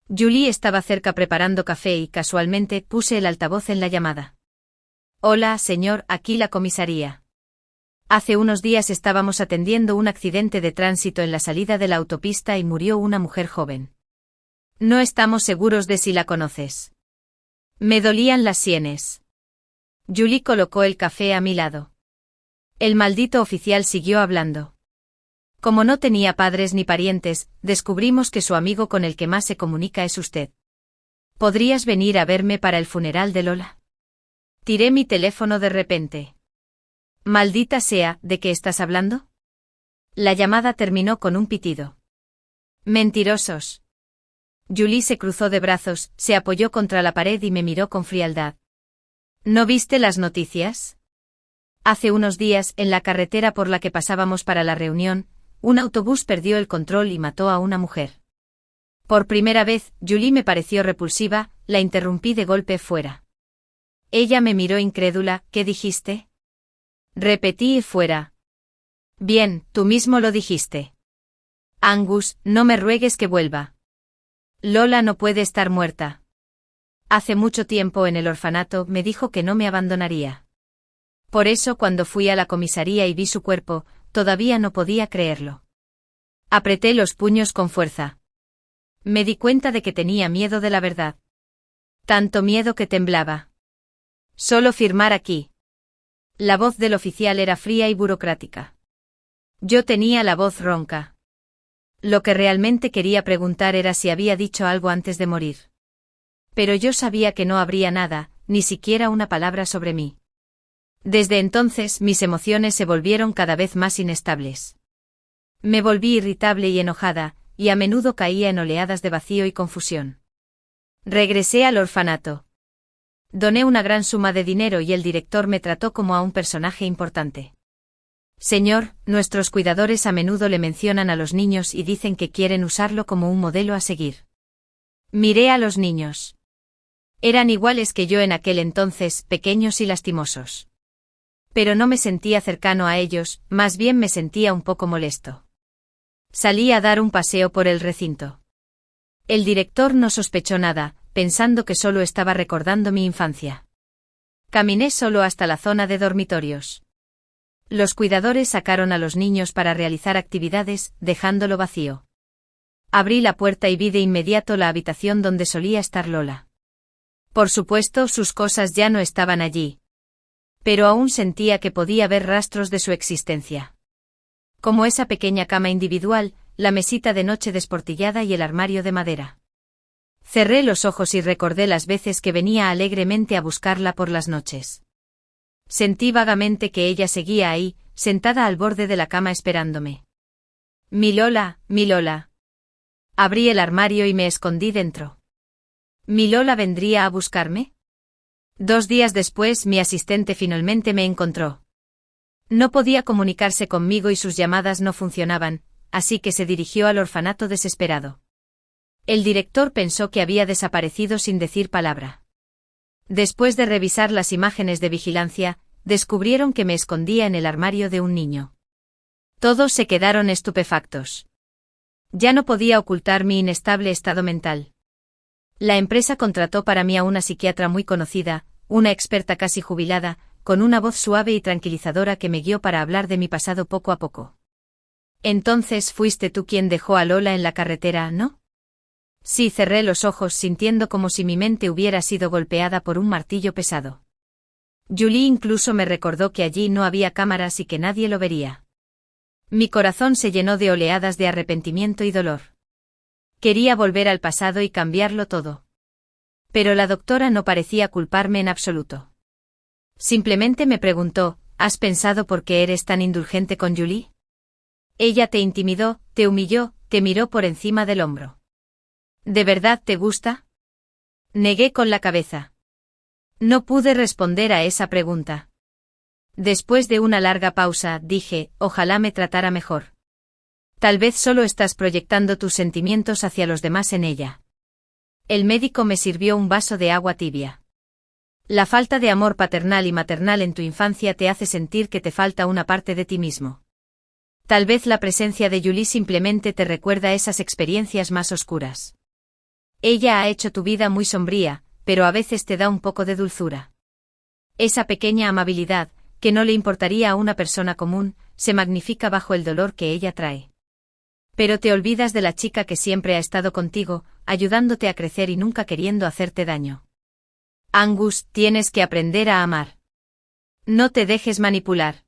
Julie estaba cerca preparando café y casualmente puse el altavoz en la llamada. Hola, señor, aquí la comisaría. Hace unos días estábamos atendiendo un accidente de tránsito en la salida de la autopista y murió una mujer joven. No estamos seguros de si la conoces. Me dolían las sienes. Julie colocó el café a mi lado. El maldito oficial siguió hablando. Como no tenía padres ni parientes, descubrimos que su amigo con el que más se comunica es usted. ¿Podrías venir a verme para el funeral de Lola? Tiré mi teléfono de repente. Maldita sea, ¿de qué estás hablando? La llamada terminó con un pitido. Mentirosos. Julie se cruzó de brazos, se apoyó contra la pared y me miró con frialdad. ¿No viste las noticias? Hace unos días, en la carretera por la que pasábamos para la reunión, un autobús perdió el control y mató a una mujer. Por primera vez, Julie me pareció repulsiva, la interrumpí de golpe fuera. Ella me miró incrédula, ¿qué dijiste? Repetí fuera. Bien, tú mismo lo dijiste. Angus, no me ruegues que vuelva. Lola no puede estar muerta. Hace mucho tiempo en el orfanato me dijo que no me abandonaría. Por eso cuando fui a la comisaría y vi su cuerpo, todavía no podía creerlo. Apreté los puños con fuerza. Me di cuenta de que tenía miedo de la verdad. Tanto miedo que temblaba. Solo firmar aquí. La voz del oficial era fría y burocrática. Yo tenía la voz ronca. Lo que realmente quería preguntar era si había dicho algo antes de morir. Pero yo sabía que no habría nada, ni siquiera una palabra sobre mí. Desde entonces mis emociones se volvieron cada vez más inestables. Me volví irritable y enojada, y a menudo caía en oleadas de vacío y confusión. Regresé al orfanato. Doné una gran suma de dinero y el director me trató como a un personaje importante. Señor, nuestros cuidadores a menudo le mencionan a los niños y dicen que quieren usarlo como un modelo a seguir. Miré a los niños. Eran iguales que yo en aquel entonces, pequeños y lastimosos. Pero no me sentía cercano a ellos, más bien me sentía un poco molesto. Salí a dar un paseo por el recinto. El director no sospechó nada, pensando que solo estaba recordando mi infancia. Caminé solo hasta la zona de dormitorios. Los cuidadores sacaron a los niños para realizar actividades, dejándolo vacío. Abrí la puerta y vi de inmediato la habitación donde solía estar Lola. Por supuesto, sus cosas ya no estaban allí. Pero aún sentía que podía ver rastros de su existencia. Como esa pequeña cama individual, la mesita de noche desportillada y el armario de madera. Cerré los ojos y recordé las veces que venía alegremente a buscarla por las noches. Sentí vagamente que ella seguía ahí, sentada al borde de la cama esperándome. Mi Lola, mi Lola. Abrí el armario y me escondí dentro. ¿Mi Lola vendría a buscarme? 2 días después mi asistente finalmente me encontró. No podía comunicarse conmigo y sus llamadas no funcionaban, así que se dirigió al orfanato desesperado. El director pensó que había desaparecido sin decir palabra. Después de revisar las imágenes de vigilancia, descubrieron que me escondía en el armario de un niño. Todos se quedaron estupefactos. Ya no podía ocultar mi inestable estado mental. La empresa contrató para mí a una psiquiatra muy conocida, una experta casi jubilada, con una voz suave y tranquilizadora que me guió para hablar de mi pasado poco a poco. Entonces fuiste tú quien dejó a Lola en la carretera, ¿no? Sí, cerré los ojos sintiendo como si mi mente hubiera sido golpeada por un martillo pesado. Julie incluso me recordó que allí no había cámaras y que nadie lo vería. Mi corazón se llenó de oleadas de arrepentimiento y dolor. Quería volver al pasado y cambiarlo todo. Pero la doctora no parecía culparme en absoluto. Simplemente me preguntó, ¿has pensado por qué eres tan indulgente con Julie? Ella te intimidó, te humilló, te miró por encima del hombro. ¿De verdad te gusta? Negué con la cabeza. No pude responder a esa pregunta. Después de una larga pausa, dije, ojalá me tratara mejor. Tal vez solo estás proyectando tus sentimientos hacia los demás en ella. El médico me sirvió un vaso de agua tibia. La falta de amor paternal y maternal en tu infancia te hace sentir que te falta una parte de ti mismo. Tal vez la presencia de Julie simplemente te recuerda esas experiencias más oscuras. Ella ha hecho tu vida muy sombría, pero a veces te da un poco de dulzura. Esa pequeña amabilidad, que no le importaría a una persona común, se magnifica bajo el dolor que ella trae. Pero te olvidas de la chica que siempre ha estado contigo, ayudándote a crecer y nunca queriendo hacerte daño. Angus, tienes que aprender a amar. No te dejes manipular.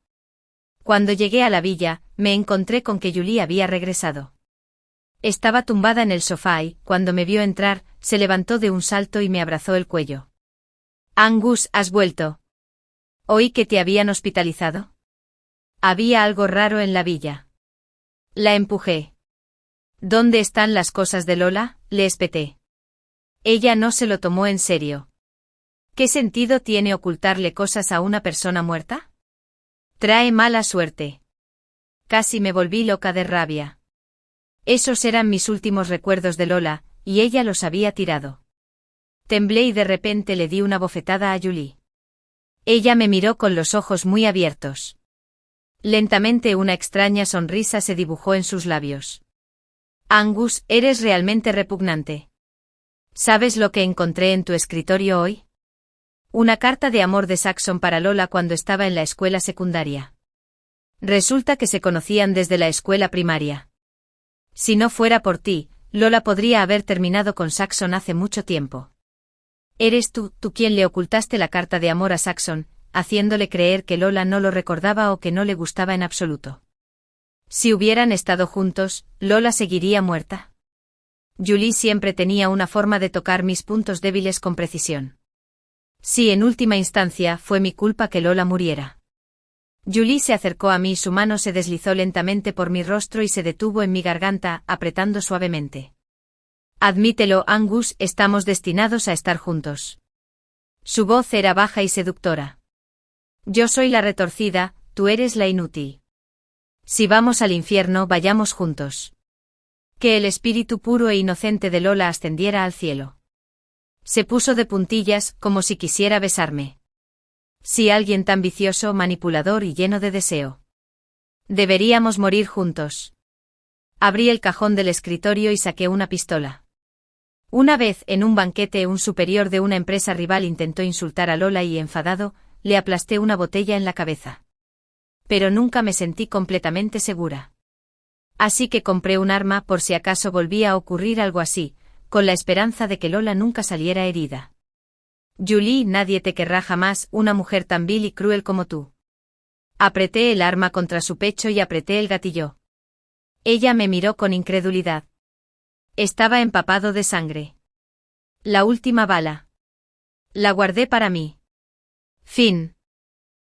Cuando llegué a la villa, me encontré con que Julie había regresado. Estaba tumbada en el sofá y, cuando me vio entrar, se levantó de un salto y me abrazó el cuello. Angus, ¿has vuelto? ¿Oí que te habían hospitalizado? Había algo raro en la villa. La empujé. ¿Dónde están las cosas de Lola?, le espeté. Ella no se lo tomó en serio. ¿Qué sentido tiene ocultarle cosas a una persona muerta? Trae mala suerte. Casi me volví loca de rabia. Esos eran mis últimos recuerdos de Lola, y ella los había tirado. Temblé y de repente le di una bofetada a Julie. Ella me miró con los ojos muy abiertos. Lentamente una extraña sonrisa se dibujó en sus labios. Angus, eres realmente repugnante. ¿Sabes lo que encontré en tu escritorio hoy? Una carta de amor de Saxon para Lola cuando estaba en la escuela secundaria. Resulta que se conocían desde la escuela primaria. Si no fuera por ti, Lola podría haber terminado con Saxon hace mucho tiempo. Eres tú quien le ocultaste la carta de amor a Saxon, haciéndole creer que Lola no lo recordaba o que no le gustaba en absoluto. Si hubieran estado juntos, ¿Lola seguiría muerta? Julie siempre tenía una forma de tocar mis puntos débiles con precisión. Sí, en última instancia fue mi culpa que Lola muriera. Julie se acercó a mí y su mano se deslizó lentamente por mi rostro y se detuvo en mi garganta, apretando suavemente. Admítelo, Angus, estamos destinados a estar juntos. Su voz era baja y seductora. Yo soy la retorcida, tú eres la inútil. Si vamos al infierno, vayamos juntos. Que el espíritu puro e inocente de Lola ascendiera al cielo. Se puso de puntillas, como si quisiera besarme. Sí, alguien tan vicioso, manipulador y lleno de deseo. Deberíamos morir juntos. Abrí el cajón del escritorio y saqué una pistola. Una vez, en un banquete, un superior de una empresa rival intentó insultar a Lola y, enfadado, le aplasté una botella en la cabeza. Pero nunca me sentí completamente segura. Así que compré un arma por si acaso volvía a ocurrir algo así, con la esperanza de que Lola nunca saliera herida. Julie, nadie te querrá jamás, una mujer tan vil y cruel como tú. Apreté el arma contra su pecho y apreté el gatillo. Ella me miró con incredulidad. Estaba empapado de sangre. La última bala. La guardé para mí. Fin.